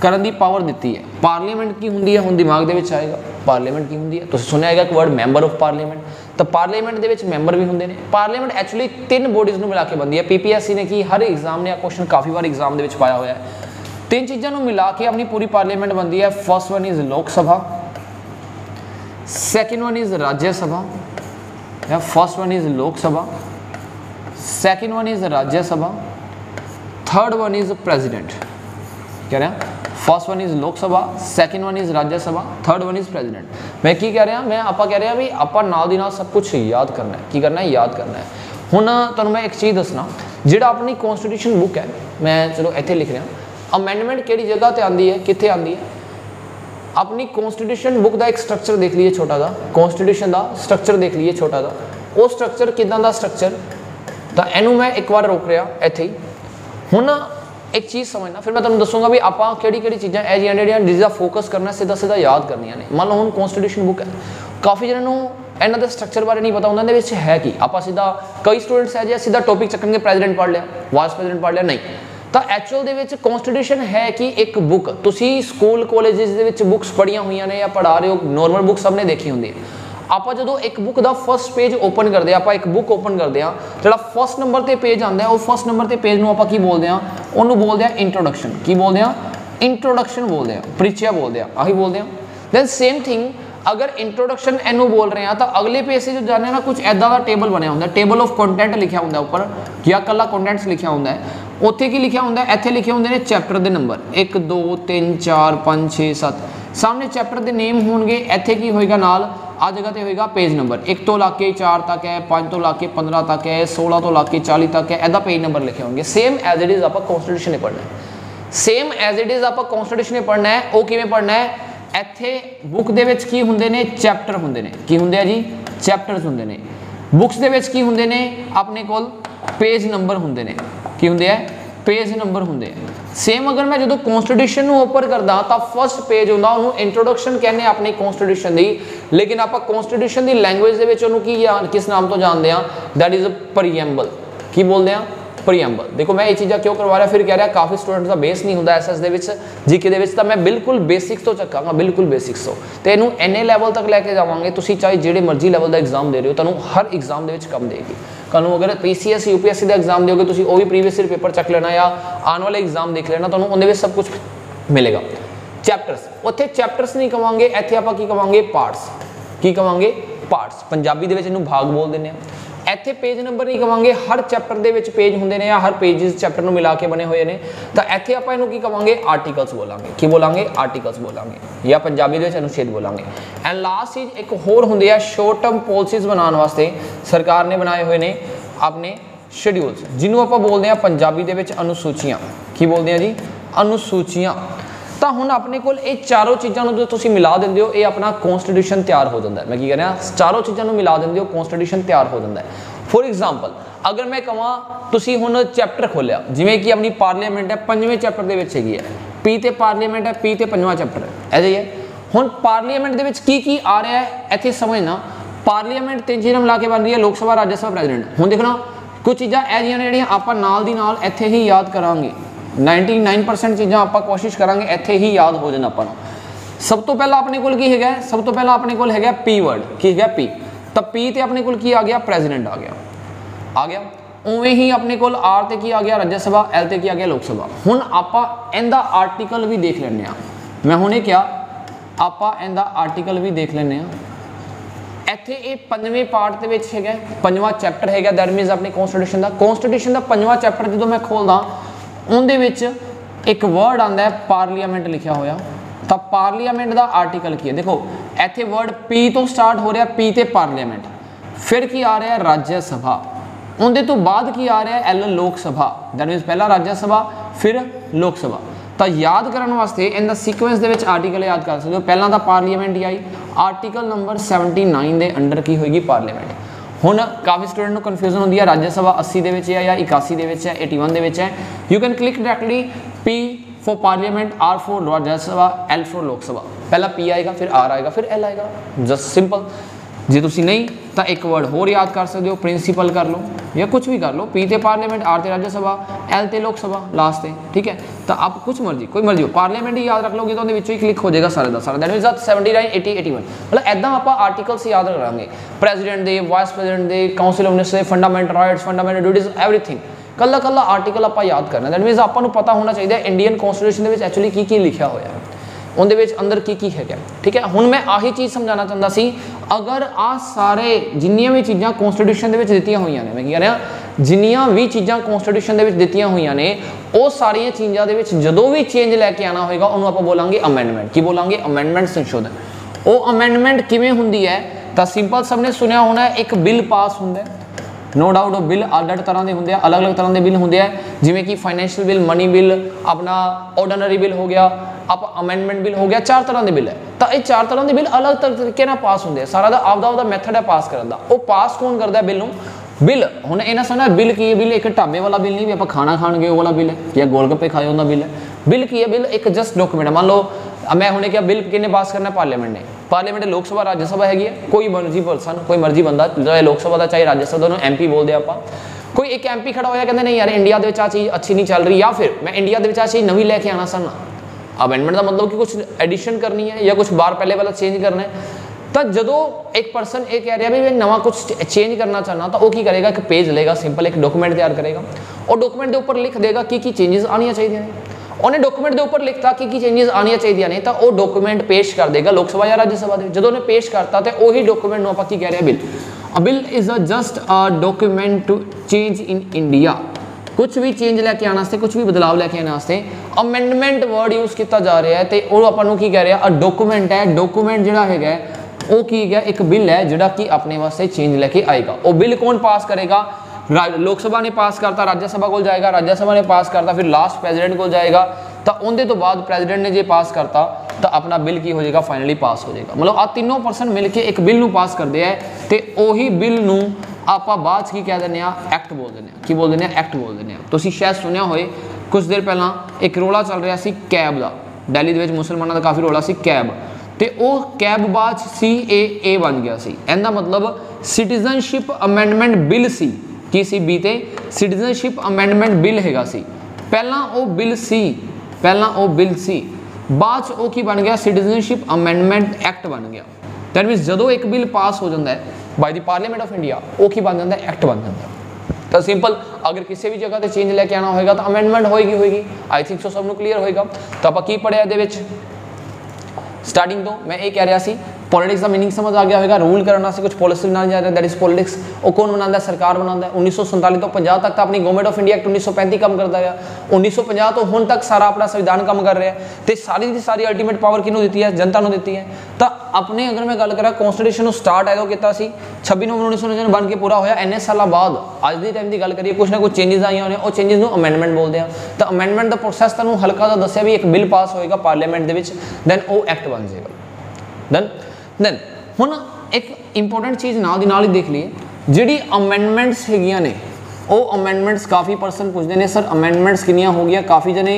करन दी पावर दी है। पार्लीमेंट की हुंदी है? हुण दिमाग दे विच आएगा पार्लीमेंट की हुंदी है। तुसीं सुनिया होगा एक वर्ड मैंबर ऑफ पार्लीमेंट। तो पार्लीमेंट दे विच मैंबर भी हुंदे ने। पार्लीमेंट एक्चुअली 3 बॉडीज़ नूं मिला के बनदी है। PPSC ने की हर एग्जाम ने क्वेश्चन काफ़ी बार एग्जाम दे विच पाया होया है। 3 चीज़ों को मिला के अपनी पूरी पार्लीमेंट बनती है। फर्स्ट वन इज़ लोक सभा, सैकेंड वन इज़ राज्य सभा, या फर्स्ट वन इज़ लोक सभा, सेकेंड वन इज़ राज्य सभा, थर्ड वन इज़ प्रेजिडेंट। कह रहे हैं फर्स्ट वन इज़ लोक सभा, सेकेंड वन इज़ राज्य सभा, थर्ड वन इज़ प्रेजिडेंट। मैं की कह रहा, मैं आप कह रहे हैं भी आप नाल दी नाल सब कुछ याद करना है। की करना है? याद करना है। हुण तुहानूं मैं एक चीज़ दसना, जिहड़ा अपनी कॉन्स्टिट्यूशन बुक है, मैं चलो इत्थे लिख रहा, अमेंडमेंट किहड़ी जगह ते आंदी है, कित्थे आंदी है? अपनी कॉन्स्टिट्यूशन बुक का एक स्ट्रक्चर देख लीजिए छोटा सा, कॉन्स्टिट्यूशन का स्ट्रक्चर देख लीजिए छोटा सा। वो स्ट्रक्चर किदां दा स्ट्रक्चर? तो इनू मैं एक बार रोक रहा इत्थे ही। हुण एक चीज़ समझना, फिर मैं तुहानूं दसूंगा भी आपां किहड़ी चीज़ां ऐजियां जिहड़ियां जिसदा फोकस करना, सीधा सीधा याद करनियां ने। मान लो हुण कॉन्स्टिट्यूशन बुक है, काफ़ी जिन्हां नूं इन्हां दे स्ट्रक्चर बारे नहीं पता, उन्होंने विच है कि आप सीधा कई स्टूडेंट्स है जी सीधा टॉपिक चक्कणगे प्रेजिडेंट पढ़ लिया, वाइस प्रेजिडेंट पढ़ लिया, नहीं। तो एक्चुअल दे विच कॉन्स्टिट्यूशन है कि एक बुक तुसी स्कूल कॉलेजेस दे विच बुक्स पढ़िया हुई ने या पढ़ा रहे हो, नॉर्मल बुक सबने देखी होंगी। आप जो एक बुक का फर्स्ट पेज ओपन करते हैं, आप एक बुक ओपन करते हैं, जो फर्स्ट नंबर पर पेज आता है, वो फर्स्ट नंबर पर पेज में आप की बोलते हैं, उन्होंने बोलते हैं इंट्रोडक्शन, की बोलते हैं इंट्रोडक्शन बोलते हैं, परिचय बोलते हैं, आही बोलते हैं। दैन सेम थिंग अगर इंट्रोडक्शन एनू बोल रहे हैं तो अगले पेज से जो जाने ना कुछ ऐदा का टेबल बनया होंगे, टेबल ऑफ कंटेंट लिखा होंगे ऊपर या कला कंटेंट्स लिखा होंगे, उत्थे की लिखा होंगे, इत्थे लिखे होंगे ने चैप्टर के नंबर 1 2 3 4 5 6 7, सामने चैप्टर के नेम होंगे, इत्थे की होएगा नाल आ जगह ते होएगा पेज नंबर 1 तो लाके 4 तक है, 5 तो लाके 15 तक है, 16 तो लाके 40 तक है, ऐदा पेज नंबर लिखे होंगे। सेम एज इट इज आप कॉन्स्टिट्यूशन ने पढ़ना है, सेम एज इट इज आप कॉन्स्टिट्यूशन ने पढ़ना है। वो किवें पढ़ना है, ਇੱਥੇ बुक ਦੇ ਵਿੱਚ ਕੀ ਹੁੰਦੇ ਨੇ, ਚੈਪਟਰ ਹੁੰਦੇ ਨੇ, ਕੀ ਹੁੰਦੇ ਆ ਜੀ, ਚੈਪਟਰਸ ਹੁੰਦੇ ਨੇ। ਬੁੱਕਸ ਦੇ ਵਿੱਚ ਕੀ ਹੁੰਦੇ ਨੇ, ਆਪਣੇ ਕੋਲ ਪੇਜ ਨੰਬਰ ਹੁੰਦੇ ਨੇ, ਕੀ ਹੁੰਦੇ ਆ, ਪੇਜ ਨੰਬਰ ਹੁੰਦੇ ਆ। ਸੇਮ ਅਗਰ ਮੈਂ ਜਦੋਂ ਕਨਸਟੀਟਿਊਸ਼ਨ ਨੂੰ ਓਪਨ ਕਰਦਾ ਤਾਂ ਫਸਟ ਪੇਜ ਹੁੰਦਾ, ਉਹਨੂੰ ਇੰਟਰੋਡਕਸ਼ਨ ਕਹਿੰਦੇ ਆ ਆਪਣੀ ਕਨਸਟੀਟਿਊਸ਼ਨ ਦੀ, ਲੇਕਿਨ ਆਪਾਂ ਕਨਸਟੀਟਿਊਸ਼ਨ ਦੀ ਲੈਂਗੁਏਜ ਦੇ ਵਿੱਚ ਉਹਨੂੰ ਕੀ ਕਿਸ ਨਾਮ ਤੋਂ ਜਾਣਦੇ ਆ, दैट इज ਪ੍ਰੀਐम्बल, ਕੀ ਬੋਲਦੇ ਆ, ਪ੍ਰੀਐम्बल। देखो मैं ये चीज़ा क्यों करवा रहा, फिर कह रहा काफ़ी स्टूडेंट्स का बेस नहीं होंगे एस एस दे जीके दे, तो मैं बिल्कुल बेसिक्स तो चक्कांगा, बिल्कुल बेसिक्स तो इनू इन्ने लैवल तक लैके जावांगे, तुसीं चाहे जिहड़े मर्जी लैवल का एग्जाम दे रहे हो, तुहानूं हर एग्जाम दे कम देगी। कल अगर PCS UPSC का एग्जाम दोगे, तुसीं वो भी प्रीवियस ईयर पेपर चक लेना या आने वाले एग्जाम देख लेना, तुहानूं उहदे विच सब कुछ मिलेगा। चैप्टर्स, उत्थे चैप्टर्स नहीं कहांगे, इत्थे आपां की कहांगे, पार्ट्स, की कहांगे, पार्ट्स। पंजाबी दे विच इहनूं भाग बोल दिंदे आ। ਇੱਥੇ पेज नंबर नहीं कहांगे, हर चैप्टर ਦੇ ਵਿੱਚ पेज ਹੁੰਦੇ ਨੇ ਜਾਂ हर पेजेस चैप्टर ਨੂੰ ਮਿਲਾ ਕੇ ਬਣੇ ਹੋਏ ਨੇ, ਤਾਂ ਇੱਥੇ ਆਪਾਂ ਇਹਨੂੰ ਕੀ ਕਹਾਂਗੇ, ਆਰਟੀਕਲਸ ਬੋਲਾਂਗੇ, ਕੀ ਬੋਲਾਂਗੇ, ਆਰਟੀਕਲਸ ਬੋਲਾਂਗੇ ਜਾਂ ਪੰਜਾਬੀ ਦੇ ਵਿੱਚ ਅਨੁਛੇਦ ਬੋਲਾਂਗੇ। ਐਂਡ ਲਾਸਟ ਚੀਜ਼ ਇੱਕ ਹੋਰ ਹੁੰਦੀ ਹੈ, ਸ਼ੋਰਟ ਟਰਮ ਪਾਲਿਸੀਜ਼ ਬਣਾਉਣ ਵਾਸਤੇ ਸਰਕਾਰ ਨੇ ਬਣਾਏ ਹੋਏ ਨੇ ਆਪਣੇ ਸ਼ੈਡਿਊਲਸ, ਜਿਹਨੂੰ ਆਪਾਂ ਬੋਲਦੇ ਆ ਪੰਜਾਬੀ ਦੇ ਵਿੱਚ ਅਨੁਸੂਚੀਆਂ, ਕੀ ਬੋਲਦੇ ਆ ਜੀ, ਅਨੁਸੂਚੀਆਂ। ਤਾਂ ਹੁਣ ਆਪਣੇ ਕੋਲ ਇਹ ਚਾਰੋਂ ਚੀਜ਼ਾਂ ਨੂੰ ਜਦੋਂ ਤੁਸੀਂ ਮਿਲਾ ਦਿੰਦੇ ਹੋ, ਇਹ ਆਪਣਾ ਕਨਸਟੀਟਿਊਸ਼ਨ ਤਿਆਰ ਹੋ ਜਾਂਦਾ ਹੈ। ਮੈਂ ਕੀ ਕਹਿ ਰਿਹਾ, ਚਾਰੋਂ ਚੀਜ਼ਾਂ ਨੂੰ ਮਿਲਾ ਦਿੰਦੇ ਹੋ, ਕਨਸਟੀਟਿਊਸ਼ਨ ਤਿਆਰ ਹੋ ਜਾਂਦਾ ਹੈ। ਫੋਰ ਐਗਜ਼ਾਮਪਲ ਅਗਰ ਮੈਂ ਕਹਾਂ, ਤੁਸੀਂ ਹੁਣ ਚੈਪਟਰ ਖੋਲਿਆ, ਜਿਵੇਂ ਕਿ ਆਪਣੀ ਪਾਰਲੀਮੈਂਟ ਹੈ, 5ਵੇਂ ਚੈਪਟਰ ਦੇ ਵਿੱਚ ਹੈਗੀ ਹੈ, ਪੀ ਤੇ ਪਾਰਲੀਮੈਂਟ ਹੈ, ਪੀ ਤੇ 5ਵਾਂ ਚੈਪਟਰ ਹੈ, ਐਸੇ ਹੀ ਹੈ। ਹੁਣ ਪਾਰਲੀਮੈਂਟ ਦੇ ਵਿੱਚ ਕੀ ਆ ਰਿਹਾ ਹੈ, ਇੱਥੇ ਸਮਝਣਾ, ਪਾਰਲੀਮੈਂਟ 3 ਚੀਜ਼ਾਂ ਮਿਲਾ ਕੇ ਬਣ ਰਹੀ ਹੈ, ਲੋਕ ਸਭਾ, ਰਾਜ ਸਭਾ, ਪ੍ਰੈਜ਼ੀਡੈਂਟ। ਹੁਣ ਦੇਖਣਾ ਕੁਝ ਚੀਜ਼ਾਂ ਇਹ ਜਿਹੀਆਂ ਨੇ ਜਿਹੜੀਆਂ ਆਪਾਂ ਨਾਲ ਦੀ ਨਾਲ ਇੱਥੇ ਹੀ ਯਾਦ ਕਰਾਂਗੇ, 99% चीज़ा आप कोशिश करा इत्थे ही याद हो जाना। अपन सब तो पहला अपने कोल की है, सब तो पहला अपने कोल है पी वर्ड, की है पी, तो पी ते अपने कोल की आ गया, प्रेजिडेंट आ गया। उवें ही अपने कोल आर ते की आ गया, राज्य सभा, एल ते की आ गया, लोक सभा। हुण आपां इहदा आर्टिकल भी देख लैंदे आ, मैं हुणे क्या आपां इहदा आर्टिकल भी देख लैंदे आ। ਇੱਥੇ ਇਹ 5ਵੇਂ ਪਾਰਟ ਦੇ ਵਿੱਚ ਹੈਗਾ, 5ਵਾਂ ਚੈਪਟਰ ਹੈਗਾ, दैट मीनस अपनी कॉन्स्टिट्यूशन ਦਾ 5ਵਾਂ ਚੈਪਟਰ ਜਦੋਂ मैं खोलदा, ਉਹਦੇ ਵਿੱਚ ਇੱਕ ਵਰਡ ਆਂਦਾ ਹੈ ਪਾਰਲੀਮੈਂਟ ਲਿਖਿਆ ਹੋਇਆ, ਤਾਂ ਪਾਰਲੀਮੈਂਟ ਦਾ ਆਰਟੀਕਲ ਕੀ ਹੈ, ਦੇਖੋ ਇੱਥੇ ਵਰਡ ਪੀ ਤੋਂ ਸਟਾਰਟ ਹੋ ਰਿਹਾ, ਪੀ ਤੇ ਪਾਰਲੀਮੈਂਟ, ਫਿਰ ਕੀ ਆ ਰਿਹਾ, ਰਾਜ ਸਭਾ, ਉਹਦੇ ਤੋਂ ਬਾਅਦ ਕੀ ਆ ਰਿਹਾ, ਐਲ ਲੋਕ ਸਭਾ, ਦੈਟ ਮੀਨਸ ਪਹਿਲਾਂ ਰਾਜ ਸਭਾ ਫਿਰ ਲੋਕ ਸਭਾ। ਤਾਂ ਯਾਦ ਕਰਨ ਵਾਸਤੇ ਇਹਦਾ ਸੀਕੁਐਂਸ ਦੇ ਵਿੱਚ ਆਰਟੀਕਲ ਯਾਦ ਕਰ ਸਕਦੇ ਹੋ, ਪਹਿਲਾਂ ਤਾਂ ਪਾਰਲੀਮੈਂਟ ਹੀ ਆਈ, ਆਰਟੀਕਲ ਨੰਬਰ 79 ਦੇ ਅੰਡਰ ਕੀ ਹੋਏਗੀ, ਪਾਰਲੀਮੈਂਟ। ਹੁਣ ਕਾਫੀ ਸਟੂਡੈਂਟ ਨੂੰ ਕਨਫਿਊਜ਼ਨ ਹੁੰਦੀ ਹੈ, ਰਾਜ ਸਭਾ 80 ਦੇ ਵਿੱਚ ਹੈ ਜਾਂ 81 ਦੇ ਵਿੱਚ ਹੈ, 81 ਦੇ ਵਿੱਚ ਹੈ। You can click directly P for parliament, R for राज्य सभा, L फॉर लोक सभा। पहला P आएगा, फिर R आएगा, फिर L आएगा, जस्ट सिंपल। जे तुसी नहीं तो एक वर्ड होर याद कर सकते हो, प्रिंसीपल कर लो या कुछ भी कर लो, P ते पार्लियामेंट, R ते राज्य सभा, L ते लोक सभा लास्ट ते, ठीक है। तो आप कुछ मर्जी कोई मर्जी हो, पार्लियामेंट ही याद रख लोगे तो ही क्लिक हो जाएगा सारे का सारा, दैट मीनस 79 80 81। मतलब इदा आप आर्टिकल्स याद रखेंगे, president they, vice president they, council of ministers, fundamental rights, fundamental duties, everything कला कला आर्टिकल आप याद करना। दैट मीनस आपको पता होना चाहिए इंडियन कॉन्स्टिट्यूशन के एक्चुअली की लिखा होया है, उनके अंदर की है, ठीक है। हुण मैं आही चीज़ समझाना चाहता सी, अगर आ सारे जिन्नियां भी चीज़ां कॉन्स्टिट्यूशन दे विच दित्तियां होईयां ने, मैं कह रहा जिन्नियां भी चीज़ां कॉन्स्टिट्यूशन दे विच दित्तियां होईयां ने, वो सारियां चीज़ां दे विच जदों भी चेंज लैके आना होएगा, उन्होंने आप बोलांगे अमेंडमेंट, की बोलांगे अमेंडमेंट, संशोधन। वो अमेंडमेंट किवें हुंदी है, तो सिंपल सबने सुनिया होना, एक बिल पास हुंदा है, नो डाउट। वो बिल अलग तरह के होंगे, अलग अलग तरह के बिल होंगे, जिमें कि फाइनैंशियल बिल, मनी बिल, अपना ऑर्डनरी बिल हो गया, आप अमेंडमेंट बिल हो गया, 4 तरह के बिल है। तो ये 4 तरह के बिल अलग तरीके पास होंगे, सारा का आपका मैथड है पास करने का। वो पास कौन करता है बिल नूं, बिल हुण इन्हां समझना बिल की है, बिल एक ढाबे वाला बिल नहीं भी आप खाना खान गए वो वाला बिल है, या गोलगप्पे खाए उनका बिल है। बिल की है, बिल एक जस्ट डॉक्यूमेंट है। मान लो मैं हुणे क्या बिल किन्ने पास करना, पार्लियामेंट ने, पार्लीमेंट लोक सभा राज्य सभा हैगी है, कोई मर्जी पर्सन कोई मर्जी बंदा चाहे लोक सभा का चाहे राज्य सभा दोनों MP बोलते हैं आप। कोई एक MP खड़ा होया कहते नहीं यार इंडिया के आ चीज़ अच्छी नहीं चल रही, या फिर मैं इंडिया के आ चीज़ नवी लैके आना सन। अमेंडमेंट का मतलब कि कुछ एडिशन करनी है या कुछ बार पहले वाला चेंज करना है। तो जो एक पर्सन ये कह रहा है भी नवा कुछ चेंज करना चाहना, तो वो की करेगा, एक पेज लेगा, सिंपल एक डॉक्यूमेंट तैयार करेगा और डॉक्यूमेंट के ऊपर लिख देगा कि चेंजेस आनी चाहिए ने। उन्हें डॉक्यूमेंट के ऊपर लिखता कि चेंजेस आनी चाहिए ने, तो वो डॉक्यूमेंट पेश कर देगा लोक सभा या राज्य सभा के। जो उन्हें पेश करता तो वही डॉक्यूमेंट आप की कह रहे हैं bill. A bill is a just a document to change in India. कुछ भी चेंज लैके आने वास्ते, कुछ भी बदलाव लैके आने वास्ते अमेंडमेंट वर्ड यूज किया जा रहा है, तो वो अपन की कह रहे हैं अ डॉक्यूमेंट है। डॉक्यूमेंट जोड़ा है वो की गया एक बिल है जोड़ा कि अपने वास्ते चेंज लैके आएगा। वो बिल कौन पास करेगा? लोक सभा ने पास करता, राज्य सभा को जाएगा, राज्य सभा ने पास करता, फिर लास्ट प्रेजिडेंट को जाएगा, तो उनके तो बाद प्रेजिडेंट ने जो पास करता तो अपना बिल की हो जाएगा, फाइनली पास हो जाएगा। मतलब आ तीनों परसन मिलकर एक बिल नू पास करते हैं, तो वही बिल नू आप बाद की कह दें एक्ट बोल दें। की बोल दें? एक्ट बोल दें। तो शायद सुनिया होए कुछ देर पहला एक रोला चल रहा सी कैब का, दिल्ली के मुसलमानों का काफ़ी रोला सी कैब, तो वह कैब बाद CAA बन गया सी। इहदा मतलब सिटीजनशिप अमेंडमेंट बिल सी की सी बी ते सिटीजनशिप अमेंडमेंट बिल हैगा सी। पहला वो बिल सी, पहला वो बिल सी, बाद वो की बन गया सिटीजनशिप अमेंडमेंट एक्ट बन गया। दैट मीनस जो एक बिल पास हो जाता है by the parliament of India, वो की बन जाता है एक्ट बन जाता है। तो सिंपल अगर किसी भी जगह पर चेंज लैके आना होगा तो अमेंडमेंट होएगी। आई थिंक सो सबनों क्लीयर होएगा। तो आप की पढ़िया ये स्टार्टिंग तो मैं ये कह रहा सी पॉलिटिक्स का मीनिंग समझ आ गया होगा। रूल करना से कुछ पॉलिसी बनाई जा रहा है, दैट इज पॉलिटिक्स। वो कौन बनाता है? सरकार बनाता है। 1947 तो 50 तक तो अपनी गवर्नमेंट ऑफ इंडिया एक्ट 1935 कम करता गया। 1950 तो हुण तक सारा अपना संविधान कम कर रहा है, तो सारी की सारी अल्टीमेट पावर किनू दी है? जनता को दी है। तो अपने अगर मैं गल करा कॉन्स्टिट्यूशन स्टार्ट है किया 26 नवंबर 1999 बन के पूरा होया, इन्ने साल बाद अज के टाइम की गल करिए कुछ ना कुछ चेंजेस आई होने, और चेंजेस को अमेंडमेंट बोलते हैं। तो अमेंडमेंट का प्रोसैस तुहानू हल्का जिहा दस्सिया भी एक बिल पास होएगा पार्लीमेंट के, दैन वो एक्ट बन जाएगा। दैन हुण एक इंपोर्टेंट चीज़ नाल दी नाल ही देख लीए, जिहड़ी अमेंडमेंट्स हैगियां ने वो अमेंडमेंट्स काफ़ी परसन पूछते हैं सर अमेंडमेंट्स कितनियां हो गया। काफ़ी जने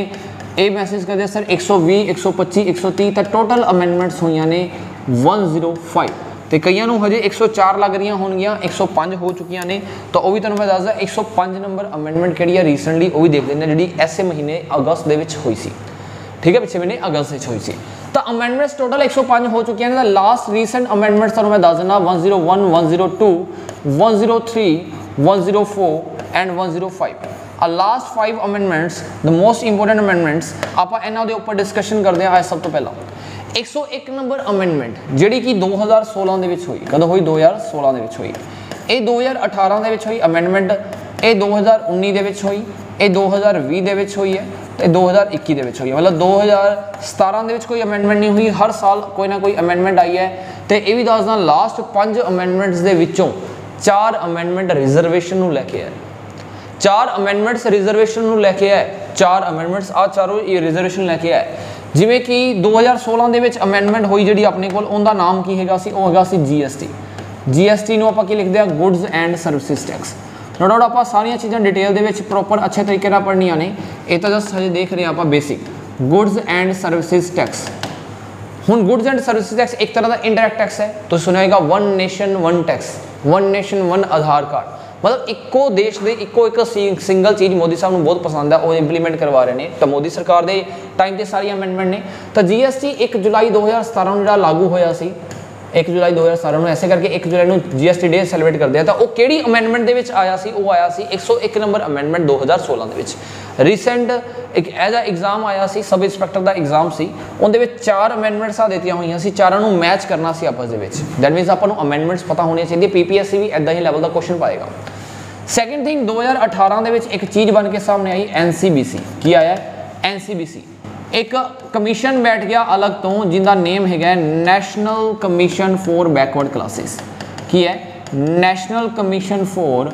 ये मैसेज करते सर 120 125 130 तो टोटल अमेंडमेंट्स हुई ने 105, तो कई हजे 104 लग रही होंगियां, 105 हो चुकिया ने। तो वह भी तुहानूं मैं दसदा 105 नंबर अमेंडमेंट किहड़ी है रिसेंटली वो भी देख लेंगे, जी इस महीने अगस्त दे विच हुई सी। ठीक है, पिछले महीने अगस्त हुई सी। तो अमेंडमेंट्स टोटल 105 हो चुकी हैं। लास्ट रीसेंट अमेंडमेंट्स तुहानूं मैं दस देना 101 102 103 104 and 105 a last 5 amendments the most important amendments आप इन्हां दे उपर डिस्कशन करते हैं। सब तो पहला 101 नंबर अमेंडमेंट जिहड़ी कि 2016 दे विच हुई, कदों हुई? 2016 दे विच हुई। ये 2018 दे विच हुई अमेंडमेंट, ये 2019 दे विच हुई, ये 2020 दे विच हुई है, तो 2021 दे विच हुई है। मतलब 2017 दे विच कोई अमेंडमेंट नहीं हुई, हर साल कोई ना कोई अमेंडमेंट आई है। तो यह भी दसदा लास्ट 5 अमेंडमेंट्स दे विचों 4 अमेंडमेंट रिजर्वेशन नूं लैके है, 4 अमेंडमेंट्स रिजर्वेशन नूं लैके है, 4 अमेंडमेंट्स आ चारों ये रिजर्वेशन लैके है। जिवें कि 2016 दे विच अमेंडमेंट हुई जिहड़ी अपने कोल, उहदा नाम की हैगा सी? वो हैगा सी GST। GST नूं आपां की लिखदे आ goods and services tax. No doubt आप सारिया चीज़ां डिटेल दे विच प्रॉपर अच्छे तरीके नाल पढ़नियां ने। ये तो जस्ट हजे देख रहे हैं आप basic goods and services tax. हुण गुड्स एंड सर्विसेज टैक्स एक तरह का इनडायरेक्ट टैक्स है। तो सुनिया होगा 1 नेशन 1 टैक्स, 1 नेशन 1 आधार कार्ड। मतलब इक्को देश के इक्को एक सिंगल चीज़ मोदी साहब को बहुत पसंद है, वो इंप्लीमेंट करवा रहे हैं। तो मोदी सरकार के टाइम से सारी अमेंडमेंट ने। तो GST 1 जुलाई 2017 जो लागू होया सी, 1 जुलाई 2017 ऐसे करके 1 जुलाई को GST डे सैलीब्रेट करते हैं। तो वो किहड़ी अमेंडमेंट दे विच आया सी? वो आया सी 101 नंबर अमेंडमेंट 2016 दे विच। रिसेंट एक एज आ एग्जाम आया सी, सब इंस्पैक्टर का एग्जाम सी, उहदे विच 4 अमेंडमेंट्स दित्तियां होईयां सी, चारां नूं मैच करना सी आपस दे विच। दैट मीनस आपां नूं अमेंडमेंट्स पता होनी चाहिए। PPSC भी इदां ही लैवल का क्वेश्चन पाएगा। सैकेंड थिंग 2018 दे विच एक चीज़ बन के सामने आई NCBC। की आया NCBC एक कमीशन बैठ गया अलग तो जिनका नेम है national commission for backward classes. की है? National commission for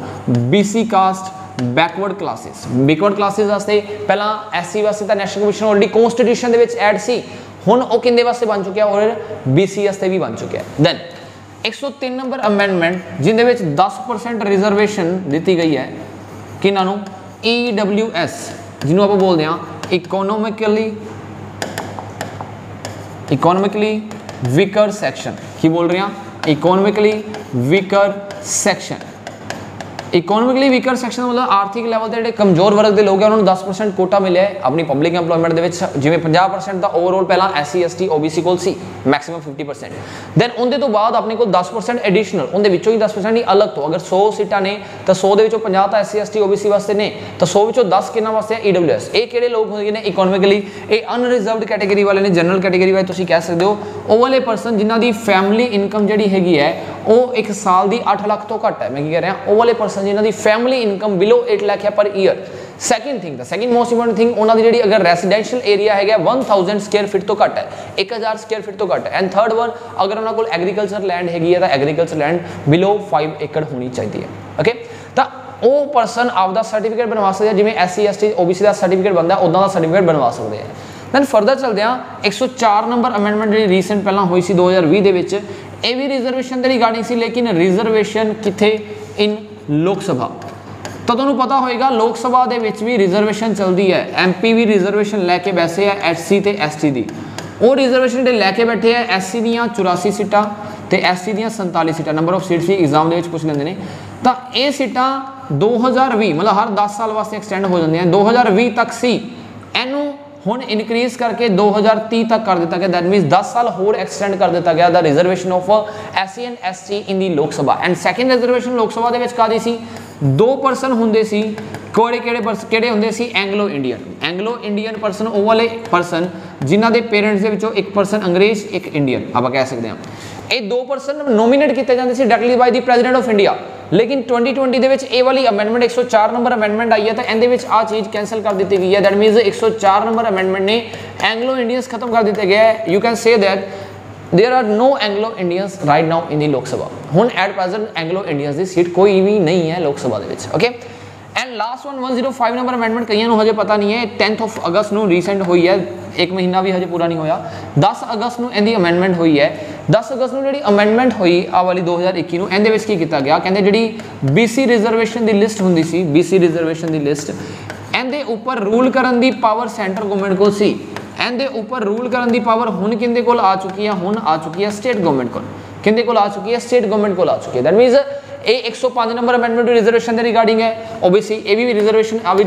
BC caste backward classes. Backward classes वास्ते पहला SC वास्ते तो नैशनल कमीशन ऑलरेडी कॉन्स्टिट्यूशन दे विच ऐड सी, हुण वो किंदे वास्ते बन चुका और BC वास्ते भी बन चुका है। दैन 103 नंबर अमेंडमेंट जिंदे विच 10% रिजर्वेशन दी गई है किन्हां EWS जिन्हों आप बोलते हैं इकोनॉमिकली ਵੀਕਰ ਸੈਕਸ਼ਨ। ਕੀ ਬੋਲ ਰਹੇ ਹਾਂ? ਇਕੋਨੋਮਿਕਲੀ ਵੀਕਰ ਸੈਕਸ਼ਨ। ਇਕੋਨੋਮਿਕਲੀ ਵੀਕਰ ਸੈਕਸ਼ਨ ਦਾ मतलब आर्थिक लैवल ਤੇ ਜਿਹੜੇ ਕਮਜ਼ੋਰ ਵਰਗ ਦੇ ਲੋਕ ਹੈ ਉਹਨਾਂ ਨੂੰ 10% ਕੋਟਾ ਮਿਲਿਆ ਹੈ ਆਪਣੀ ਪਬਲਿਕ ਐਮਪਲੋਇਮੈਂਟ ਦੇ ਵਿੱਚ। ਜਿਵੇਂ 50% ਦਾ ਓਵਰਆਲ ਪਹਿਲਾਂ SC ST OBC ਕੋਲ ਸੀ, ਮੈਕਸਿਮਮ 50%, ਦੈਨ ਉਹਦੇ ਤੋਂ ਬਾਅਦ ਆਪਣੇ ਕੋਲ 10% ਐਡੀਸ਼ਨਲ, ਉਹਦੇ ਵਿੱਚੋਂ ਹੀ 10% ਹੀ ਅਲੱਗ ਤੋਂ। ਅਗਰ 100 ਸੀਟਾਂ ਨੇ ਤਾਂ 100 ਦੇ ਵਿੱਚੋਂ 50 ਤਾਂ SC ST OBC ਵਾਸਤੇ ਨੇ, ਤਾਂ 100 ਵਿੱਚੋਂ 10 ਕਿਹਨਾਂ ਵਾਸਤੇ? EWS। ਇਹ ਕਿਹੜੇ ਲੋਕ ਹੁੰਦੇ ਨੇ ਇਕੋਨੋਮਿਕਲੀ? ਇਹ ਅਨਰਿਜ਼ਰਵਡ ਕੈਟੇਗਰੀ ਵਾਲੇ ਨੇ, ਜਨਰਲ ਕੈਟੇਗਰੀ ਵਾਲੇ ਤੁਸੀਂ ਕਹਿ ਸਕਦੇ ਹੋ। ਉਹ ਵਾਲੇ ਪਰਸਨ ਜਿਨ੍ਹਾਂ ਦੀ ਫੈਮਿਲੀ ਇਨਕਮ ਜਿਹੜੀ ਹੈਗੀ ਹੈ ਉਹ ਇੱਕ ਸਾਲ ਦੀ 8 ਲੱਖ ਤੋਂ ਘੱਟ ਹੈ। ਮੈਂ ਕੀ ਕਹਿ ਰਿਹਾ? ਉਹ ਵਾਲੇ ਪਰਸਨ ਜਿਨ੍ਹਾਂ ਦੀ ਫੈਮਿਲੀ ਇਨਕਮ ਬਿਲੋ 8 ਲੱਖ ਹੈ ਪਰ ਈਅਰ। ਸੈਕਿੰਡ ਥਿੰਗ, ਦਾ ਸੈਕਿੰਡ ਮੋਸਟ ਇੰਪੋਰਟੈਂਟ ਥਿੰਗ, ਉਹਨਾਂ ਦੀ ਜਿਹੜੀ ਅਗਰ ਰੈਸੀਡੈਂਸ਼ੀਅਲ ਏਰੀਆ ਹੈਗਾ 1000 ਸਕੁਅਰ ਫੀਟ ਤੋਂ ਘੱਟ ਹੈ, 1000 ਸਕੁਅਰ ਫੀਟ ਤੋਂ ਘੱਟ ਹੈ। ਐਂਡ ਥਰਡ ਵਨ, ਅਗਰ ਉਹਨਾਂ ਕੋਲ ਐਗਰੀਕਲਚਰ ਲੈਂਡ ਹੈਗੀ ਹੈ ਤਾਂ ਐਗਰੀਕਲਚਰ ਲੈਂਡ ਬਿਲੋ 5 ਏਕੜ ਹੋਣੀ ਚਾਹੀਦੀ ਹੈ। ਓਕੇ, ਤਾਂ ਉਹ ਪਰਸਨ ਆਪਦਾ ਸਰਟੀਫਿਕੇਟ ਬਣਵਾ ਸਕਦੇ ਆ, ਜਿਵੇਂ SC ST OBC ਦਾ ਸਰਟੀਫਿਕੇਟ ਬਣਦਾ ਉੱਦਾਂ ਦਾ ਸਰਟੀਫਿਕੇਟ ਬਣਵਾ ਸਕਦੇ ਆ। ਦੈਨ ਫਰਦਰ ਚੱਲਦੇ ਆ 104 ਨੰਬਰ ਅਮੈਂਡਮੈਂਟ ਜਿਹੜੀ ਰੀਸੈਂਟ ਪਹਿਲਾਂ ਹੋਈ ਸੀ 2020 ਦੇ ਵਿੱਚ, ਇਹ ਵੀ ਰਿਜ਼ਰਵੇਸ਼ਨ ਦੇ ਰਿਗਾਰਡਿੰਗ ਸੀ, ਲੇਕਿਨ ਰਿਜ਼ਰਵੇਸ਼ਨ ਕਿੱਥੇ? ਇਨ ਲੋਕ ਸਭਾ। ਤਾਂ ਤੁਹਾਨੂੰ ਪਤਾ ਹੋਏਗਾ ਲੋਕ ਸਭਾ ਦੇ ਵਿੱਚ ਵੀ ਰਿਜ਼ਰਵੇਸ਼ਨ ਚੱਲਦੀ ਹੈ। MP ਵੀ ਰਿਜ਼ਰਵੇਸ਼ਨ ਲੈ ਕੇ ਬੈਸੇ ਹੈ SC ਤੇ ST ਦੀ। ਉਹ ਰਿਜ਼ਰਵੇਸ਼ਨ ਜਿਹੜੇ ਲੈ ਕੇ ਬੈਠੇ ਹੈ SC ਦੀਆਂ 84 ਸੀਟਾਂ ਤੇ ST ਦੀਆਂ 47 ਸੀਟਾਂ, ਨੰਬਰ ਆਫ ਸੀਟਸ ਵੀ ਐਗਜ਼ਾਮ ਦੇ ਵਿੱਚ ਪੁੱਛ ਲੈਂਦੇ ਨੇ। ਤਾਂ ਇਹ ਸੀਟਾਂ 2020 ਮਤਲਬ ਹਰ 10 ਸਾਲ ਵਾਸਤੇ ਐਕਸਟੈਂਡ ਹੋ ਜਾਂਦੀਆਂ। 2020 ਤੱਕ ਸੀ, ਇਹਨੂੰ ਹੁਣ ਇਨਕਰੀਜ਼ ਕਰਕੇ 2030 ਤੱਕ ਕਰ ਦਿੱਤਾ ਗਿਆ। ਦੈਟ ਮੀਨਸ 10 ਸਾਲ ਹੋਰ ਐਕਸਟੈਂਡ ਕਰ ਦਿੱਤਾ ਗਿਆ ਦਾ reservation of SC and ST in the Lok Sabha. And second reservation ਲੋਕ ਸਭਾ ਦੇ ਵਿੱਚ ਕਾਹਦੀ ਸੀ? 2% ਹੁੰਦੇ ਸੀ। ਕਿਹੜੇ ਹੁੰਦੇ ਸੀ? ਐਂਗਲੋ ਇੰਡੀਅਨ ਪਰਸਨ, ਉਹ ਵਾਲੇ ਪਰਸਨ ਜਿਨ੍ਹਾਂ ਦੇ ਪੇਰੈਂਟਸ ਦੇ ਵਿੱਚੋਂ ਇੱਕ ਪਰਸਨ ਅੰਗਰੇਜ਼ ਇੱਕ ਇੰਡੀਅਨ ਆਪਾਂ ਕਹਿ ਸਕਦੇ ਹਾਂ। ਇਹ 2% ਨੋਮੀਨੇਟ ਕੀਤੇ ਜਾਂਦੇ ਸੀ directly by the president of India. ਲੇਕਿਨ 2020 ਦੇ ਵਿੱਚ ਇਹ ਵਾਲੀ ਅਮੈਂਡਮੈਂਟ 104 ਨੰਬਰ ਅਮੈਂਡਮੈਂਟ ਆਈ ਹੈ ਤਾਂ ਇਹਦੇ ਵਿੱਚ ਆ ਚੀਜ਼ ਕੈਂਸਲ ਕਰ ਦਿੱਤੀ ਗਈ ਹੈ। ਦੈਟ ਮੀਨਸ 104 ਨੰਬਰ ਅਮੈਂਡਮੈਂਟ ਨੇ ਐਂਗਲੋ ਇੰਡੀਅਨਸ ਖਤਮ ਕਰ ਦਿੱਤੇ ਗਏ ਹੈ। You can say that there are no Anglo Indians right now in the Lok Sabha. हुण एट प्रेजेंट एंग्लो इंडियंस की सीट कोई भी नहीं है लोक सभा दे विच। Okay, and last one 105 number amendment कईयां नूं हजे पता नहीं है, 10th ऑफ अगस्त नूं रीसेंट हुई है, एक महीना भी हजे पूरा नहीं होया। 10 अगस्त नूं इहदी अमेंडमेंट हुई है। 10 अगस्त नूं जिहड़ी अमेंडमेंट हुई आ वाली 2021 नूं, इहदे विच की कीता गया, कहंदे जिहड़ी BC रिजर्वेशन दी लिस्ट हुंदी सी, BC रिजर्वेशन दी लिस्ट, इहदे उपर रूल करन दी पावर सेंटर गवर्नमेंट कोल सी। ਇਹਦੇ ਉੱਪਰ ਰੂਲ ਕਰਨ ਦੀ ਪਾਵਰ ਹੁਣ ਕਿੰਦੇ ਕੋਲ ਆ ਚੁੱਕੀ ਹੈ? ਹੁਣ ਆ ਚੁੱਕੀ ਹੈ ਸਟੇਟ ਗਵਰਨਮੈਂਟ ਕੋਲ। ਕਿੰਦੇ ਕੋਲ ਆ ਚੁੱਕੀ ਹੈ? ਸਟੇਟ ਗਵਰਨਮੈਂਟ ਕੋਲ ਆ ਚੁੱਕੀ ਹੈ। ਦੈਟ ਮੀਨਸ ਇਹ 105 ਨੰਬਰ ਅਮੈਂਡਮੈਂਟ ਰਿਜ਼ਰਵੇਸ਼ਨ ਦੇ ਰਿਗਾਰਡਿੰਗ ਹੈ। ਓਬੀਸੀ ਇਹ ਵੀ ਰਿਜ਼ਰਵੇਸ਼ਨ, ਆ ਵੀ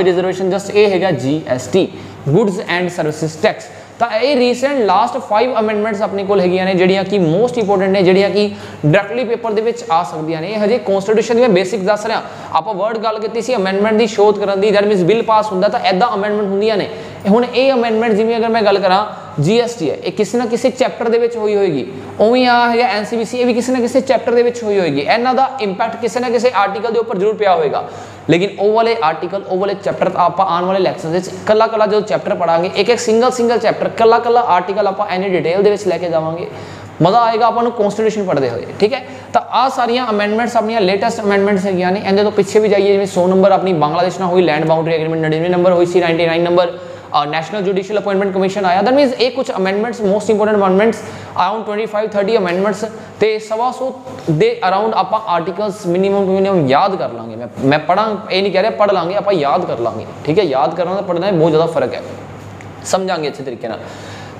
ਰਿਜ਼ਰਵੇਸ਼ਨ, ਜਸਟ ਇਹ ਹੈਗਾ GST, goods and services tax. ਤਾਂ ਇਹ ਰੀਸੈਂਟ ਲਾਸਟ 5 ਅਮੈਂਡਮੈਂਟਸ ਆਪਣੇ ਕੋਲ ਹੈਗੀਆਂ ਨੇ ਜਿਹੜੀਆਂ ਕਿ ਮੋਸਟ ਇੰਪੋਰਟੈਂਟ ਨੇ, ਜਿਹੜੀਆਂ ਕਿ ਡਾਇਰੈਕਟਲੀ ਪੇਪਰ ਦੇ ਵਿੱਚ ਆ ਸਕਦੀਆਂ ਨੇ। ਇਹ ਹਜੇ ਕਨਸਟੀਟਿਊਸ਼ਨ ਦੀਆਂ ਬੇਸਿਕ ਦੱਸ ਰਿਹਾ। ਆਪਾਂ ਵਰਡ ਗੱਲ ਕੀਤੀ ਸੀ ਅਮੈਂਡਮੈਂਟ ਦੀ ਸ਼ੋਧ ਕਰਨ ਦੀ, ਦੈਟ ਮੀਨਸ ਬਿੱਲ ਪਾਸ ਹੁੰਦਾ ਤਾਂ ਐਦਾਂ ਅਮੈਂਡਮੈਂਟ ਹੁੰਦੀਆਂ ਨੇ। ਹੁਣ ਇਹ ਅਮੈਂਡਮੈਂਟ ਜਿਵੇਂ ਅਗਰ ਮੈਂ ਗੱਲ ਕਰਾਂ GST ਹੈ, ਇਹ ਕਿਸੇ ਨਾ ਕਿਸੇ ਚੈਪਟਰ ਦੇ ਵਿੱਚ ਹੋਈ ਹੋਏਗੀ। ਉਵੇਂ ਆ ਹੈਗਾ NCBC, ਇਹ ਵੀ ਕਿਸੇ ਨਾ ਕਿਸੇ ਚੈਪਟਰ ਦੇ ਵਿੱਚ ਹੋਈ ਹੋਏਗੀ। ਇਹਨਾਂ ਦਾ ਇੰਪੈਕਟ ਕਿਸੇ ਨਾ ਕਿਸੇ ਆਰਟੀਕਲ ਦੇ ਉੱਪਰ ਜ਼ਰੂਰ ਪਿਆ ਹੋਏਗਾ। ਲੇਕਿਨ ਉਹ ਵਾਲੇ ਆਰਟੀਕਲ, ਉਹ ਵਾਲੇ ਚੈਪਟਰ ਆਪਾਂ ਆਉਣ ਵਾਲੇ ਲੈਕਚਰਸ ਵਿੱਚ ਕੱਲਾ ਜਦੋਂ ਚੈਪਟਰ ਪੜਾਂਗੇ, ਇੱਕ ਸਿੰਗਲ ਚੈਪਟਰ ਕੱਲਾ ਆਰਟੀਕਲ ਆਪਾਂ ਐਨੀ ਡਿਟੇਲ ਦੇ ਵਿੱਚ ਲੈ ਕੇ ਜਾਵਾਂਗੇ। ਮਜ਼ਾ ਆਏਗਾ ਆਪਾਂ ਨੂੰ ਕਨਸਟੀਟਿਊਸ਼ਨ ਪੜ੍ਹਦੇ ਹੋਏ। ਠੀਕ ਹੈ, ਤਾਂ ਆਹ ਸਾਰੀਆਂ ਅਮੈਂਡਮੈਂਟਸ ਆਪਣੀਆਂ ਲੇਟੈਸਟ ਅਮੈਂਡਮੈਂਟਸ ਹੈਗੀਆਂ ਨੇ। ਇਹਦੇ ਤੋਂ ਪਿੱਛੇ ਵੀ ਜਾਈਏ, ਜਿਵੇਂ 100 ਨੰਬਰ ਆਪਣੀ ਬੰਗਲਾਦੇਸ਼ ਨਾਲ ਹੋਈ ਲੈਂਡ ਬਾਉਂਡਰੀ ਐਗਰੀਮੈਂਟ, 99 ਨੰਬਰ ਹੋਈ ਸੀ, 99 number national judicial appointment commission आया। दैट मीनस एक कुछ amendments most important amendments around 25-30 amendments ते 125 दे अराउंड आप आर्टिकल्स मिनिमम टू मिनिमम याद कर लांगे। मैं पढ़ा ये नहीं कह रहा पढ़ लांगे, आप याद कर लांगे। ठीक है, याद करना तो पढ़ना बहुत ज़्यादा फर्क है, समझांगे अच्छे तरीके नाल।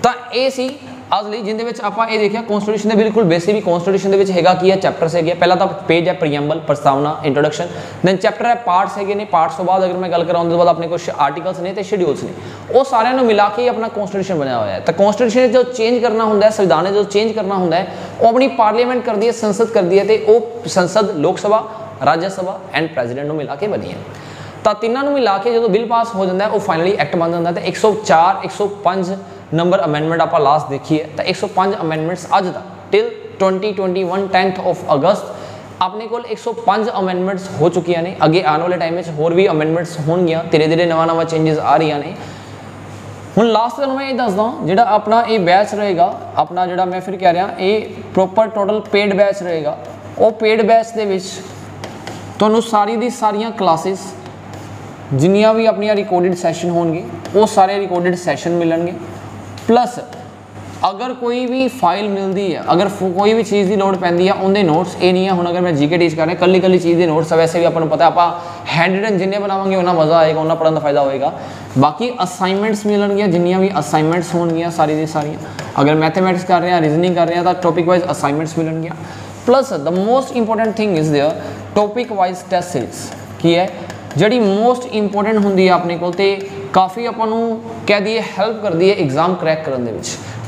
ਤਾਂ ਇਹ ਸੀ ਅੱਜ ਲਈ ਜਿੰਦੇ ਵਿੱਚ ਆਪਾਂ ਇਹ ਦੇਖਿਆ ਕਨਸਟੀਟਿਊਸ਼ਨ ਦੇ ਬਿਲਕੁਲ ਬੇਸਿਕ ਵੀ ਕਨਸਟੀਟਿਊਸ਼ਨ ਦੇ ਵਿੱਚ ਹੈਗਾ ਕੀ ਹੈ, ਚੈਪਟਰਸ ਹੈਗੇ। ਪਹਿਲਾਂ ਤਾਂ ਪੇਜ ਹੈ ਪ੍ਰੀਐਮਬਲ, ਪ੍ਰਸਤਾਵਨਾ, ਇੰਟਰੋਡਕਸ਼ਨ, ਦੈਨ ਚੈਪਟਰ ਹੈ, ਪਾਰਟਸ ਹੈਗੇ ਨੇ। ਪਾਰਟਸ ਤੋਂ ਬਾਅਦ ਅਗਰ ਮੈਂ ਗੱਲ ਕਰਾਂ ਉਹਦੇ ਬਾਅਦ ਆਪਣੇ ਕੁਝ ਆਰਟੀਕਲਸ ਨੇ ਤੇ ਸ਼ੈਡਿਊਲਸ ਨੇ, ਉਹ ਸਾਰਿਆਂ ਨੂੰ ਮਿਲਾ ਕੇ ਹੀ ਆਪਣਾ ਕਨਸਟੀਟਿਊਸ਼ਨ ਬਣਿਆ ਹੋਇਆ ਹੈ। ਤਾਂ ਕਨਸਟੀਟਿਊਸ਼ਨ ਜੋ ਚੇਂਜ ਕਰਨਾ ਹੁੰਦਾ ਹੈ, ਸੰਵਿਧਾਨ ਜੋ ਚੇਂਜ ਕਰਨਾ ਹੁੰਦਾ ਹੈ, ਉਹ ਆਪਣੀ ਪਾਰਲੀਮੈਂਟ ਕਰਦੀ ਹੈ, ਸੰਸਦ ਕਰਦੀ ਹੈ, ਤੇ ਉਹ ਸੰਸਦ ਲੋਕ ਸਭਾ, ਰਾਜ ਸਭਾ ਐਂਡ ਪ੍ਰੈਜ਼ੀਡੈਂਟ ਨੂੰ ਮਿਲਾ ਕੇ ਬਣੀ ਹੈ। ਤਾਂ ਤਿੰਨਾਂ ਨੂੰ ਮਿਲਾ ਕੇ ਜਦੋਂ ਬਿੱਲ ਪਾਸ ਹੋ ਜਾਂਦਾ ਹੈ, ਉਹ ਫਾਈਨਲੀ ਐਕਟ ਬਣ ਜਾਂਦਾ। ਤੇ 104 105 ਨੰਬਰ ਅਮੈਂਡਮੈਂਟ ਆਪਾਂ ਲਾਸਟ ਦੇਖੀ ਹੈ। ਤਾਂ 105 ਅਮੈਂਡਮੈਂਟਸ ਅੱਜ ਤੱਕ ਟਿਲ 2021 10th of ਅਗਸਤ ਆਪਣੇ ਕੋਲ 105 ਅਮੈਂਡਮੈਂਟਸ ਹੋ ਚੁੱਕੀਆਂ ਨੇ। ਅੱਗੇ ਆਉਣ ਵਾਲੇ ਟਾਈਮ ਵਿੱਚ ਹੋਰ ਵੀ ਅਮੈਂਡਮੈਂਟਸ ਹੋਣਗੀਆਂ, ਧੀਰੇ ਧੀਰੇ ਨਵਾਂ ਚੇਂਜਸ ਆ ਰਹੀਆਂ ਨੇ। ਹੁਣ ਲਾਸਟ ਤੁਹਾਨੂੰ ਮੈਂ ਇਹ ਦੱਸਦਾ, ਜਿਹੜਾ ਆਪਣਾ ਇਹ ਬੈਚ ਰਹੇਗਾ, ਆਪਣਾ ਜਿਹੜਾ ਮੈਂ ਫਿਰ ਕਹਿ ਰਿਹਾ ਇਹ ਪ੍ਰੋਪਰ ਟੋਟਲ ਪੇਡ ਬੈਚ ਰਹੇਗਾ। ਉਹ ਪੇਡ ਬੈਚ ਦੇ ਵਿੱਚ ਤੁਹਾਨੂੰ ਸਾਰੀ ਦੀ ਸਾਰੀਆਂ ਕਲਾਸਿਸ ਜਿੰਨੀਆਂ ਵੀ ਆਪਣੀਆਂ ਰਿਕਾਰਡਡ ਸੈਸ਼ਨ ਹੋਣਗੇ, ਉਹ ਸਾਰੇ ਰਿਕਾਰਡਡ ਸੈਸ਼ਨ ਮਿਲਣਗੇ। प्लस अगर कोई भी फाइल मिलती है, अगर कोई भी चीज़ की लोड़ पैंदी है उनके नोट्स, ये नहीं है हुण अगर मैं जीके टीच कर रहा कल्ली कल्ली चीज़ के नोट्स, वैसे भी आपको पता आप हैंड रिटन जिन्हें बनावेंगे उन्ना मज़ा आएगा, उन्ना पढ़ने का फायदा होएगा। बाकी असाइनमेंट्स मिलनगियां, जिन्नियां भी असाइनमेंट्स होणगियां सारी दी सारियां, अगर मैथमेटिक्स कर रहे हैं, रीजनिंग कर रहे हैं तो टॉपिक वाइज असाइनमेंट्स मिलनगियां। Plus the most important thing is there topic wise test series की है जी मोस्ट इंपोर्टेंट होंगी है अपने को, काफ़ी आपू कह दिए हेल्प करती है एग्जाम क्रैक करने के।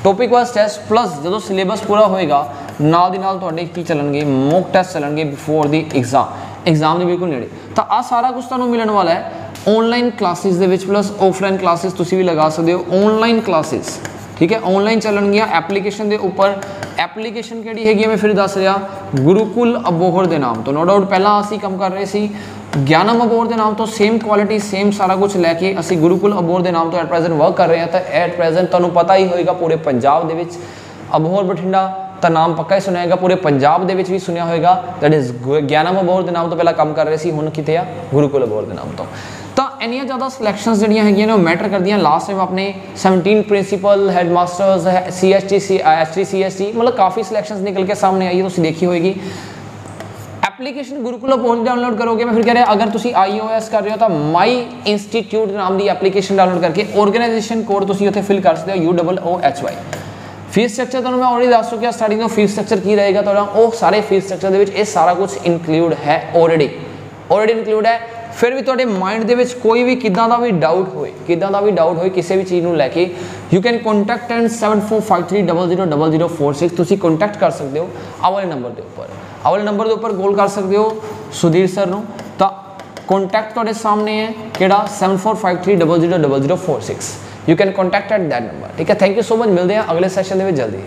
टॉपिक वाइज टेस्ट प्लस जो सिलेबस पूरा होएगा नाल दी नाल तुहाडे की चलणगे मॉक टेस्ट चलणगे बिफोर दी एग्जाम के बिल्कुल नेड़े। तो आ सारा कुछ तुहानूं मिलण वाला है ऑनलाइन क्लासिस दे विच, प्लस ऑफलाइन क्लासिस तुसीं भी लगा सकते हो। ऑनलाइन क्लासिस ठीक है ऑनलाइन चलणगियां एप्लीकेशन के उपर। एप्लीकेशन किहड़ी हैगी मैं फिर दस रहा, गुरुकुल अबोहर के नाम तो। नो डाउट पहला असीं काम कर रहे सी ज्ञानम अबोहर के नाम तो, सेम क्वालिटी सेम सारा कुछ लैके असी गुरुकुल अबोहर के नाम तो एट प्रेजेंट वर्क कर रहे हैं। तो एट प्रेजेंट तुहानूं पता ही होएगा पूरे पंजाब दे विच अबोहर बठिंडा तो नाम पक्का ही सुनिया होगा, पूरे पंजाब दे विच भी सुनिया होगा। दैट इज ज्ञानम अबोहर के नाम तो पहला काम कर रहे सी, हुण किते आ गुरुकुल अबोहर के नाम तो। इन्नियां ज़्यादा सिलैक्शनस जिहड़ियां हैगियां ने मैटर करदियां। लास्ट टाइम अपने 17 principal headmasters CHT HT CST मतलब काफ़ी सिलैक्शनस निकल के सामने आई है, तुसीं देखी होएगी। एप्लीकेशन गुरुकुल अबोहर डाउनलोड करोगे, मैं फिर कह रहा अगर तुसीं iOS कर रहे हो तो माई इंस्टीट्यूट नाम की एप्लीकेशन डाउनलोड करके ऑर्गेनाइजेशन कोड तुसीं उत्थे फिल कर सकते हो UOOHY। फीस स्ट्रक्चर तो मैं ऑलरेडी दस चुकिया स्टार्टिंग तो फीस स्ट्रक्चर की रहेगा तो वो सारे फीस स्ट्रक्चर के ये सारा कुछ इनकलूड है ऑलरेडी इनकलूड है। फिर भी तुहाडे माइंड दे विच कोई भी किदां दा भी डाउट होए किसी भी चीज़ नूं लैके यू कैन कॉन्टैक्ट 7453000046 तुसीं कॉन्टैक्ट कर सकते हो आवले नंबर के ऊपर कॉल कर सकते हो सुधीर सर नूं। तो कॉन्टैक्ट तुहाडे सामने है किहड़ा 7453000046 you can contact at that number. ठीक है, थैंक यू सो मच, मिलते हैं अगले सैशन में जल्दी।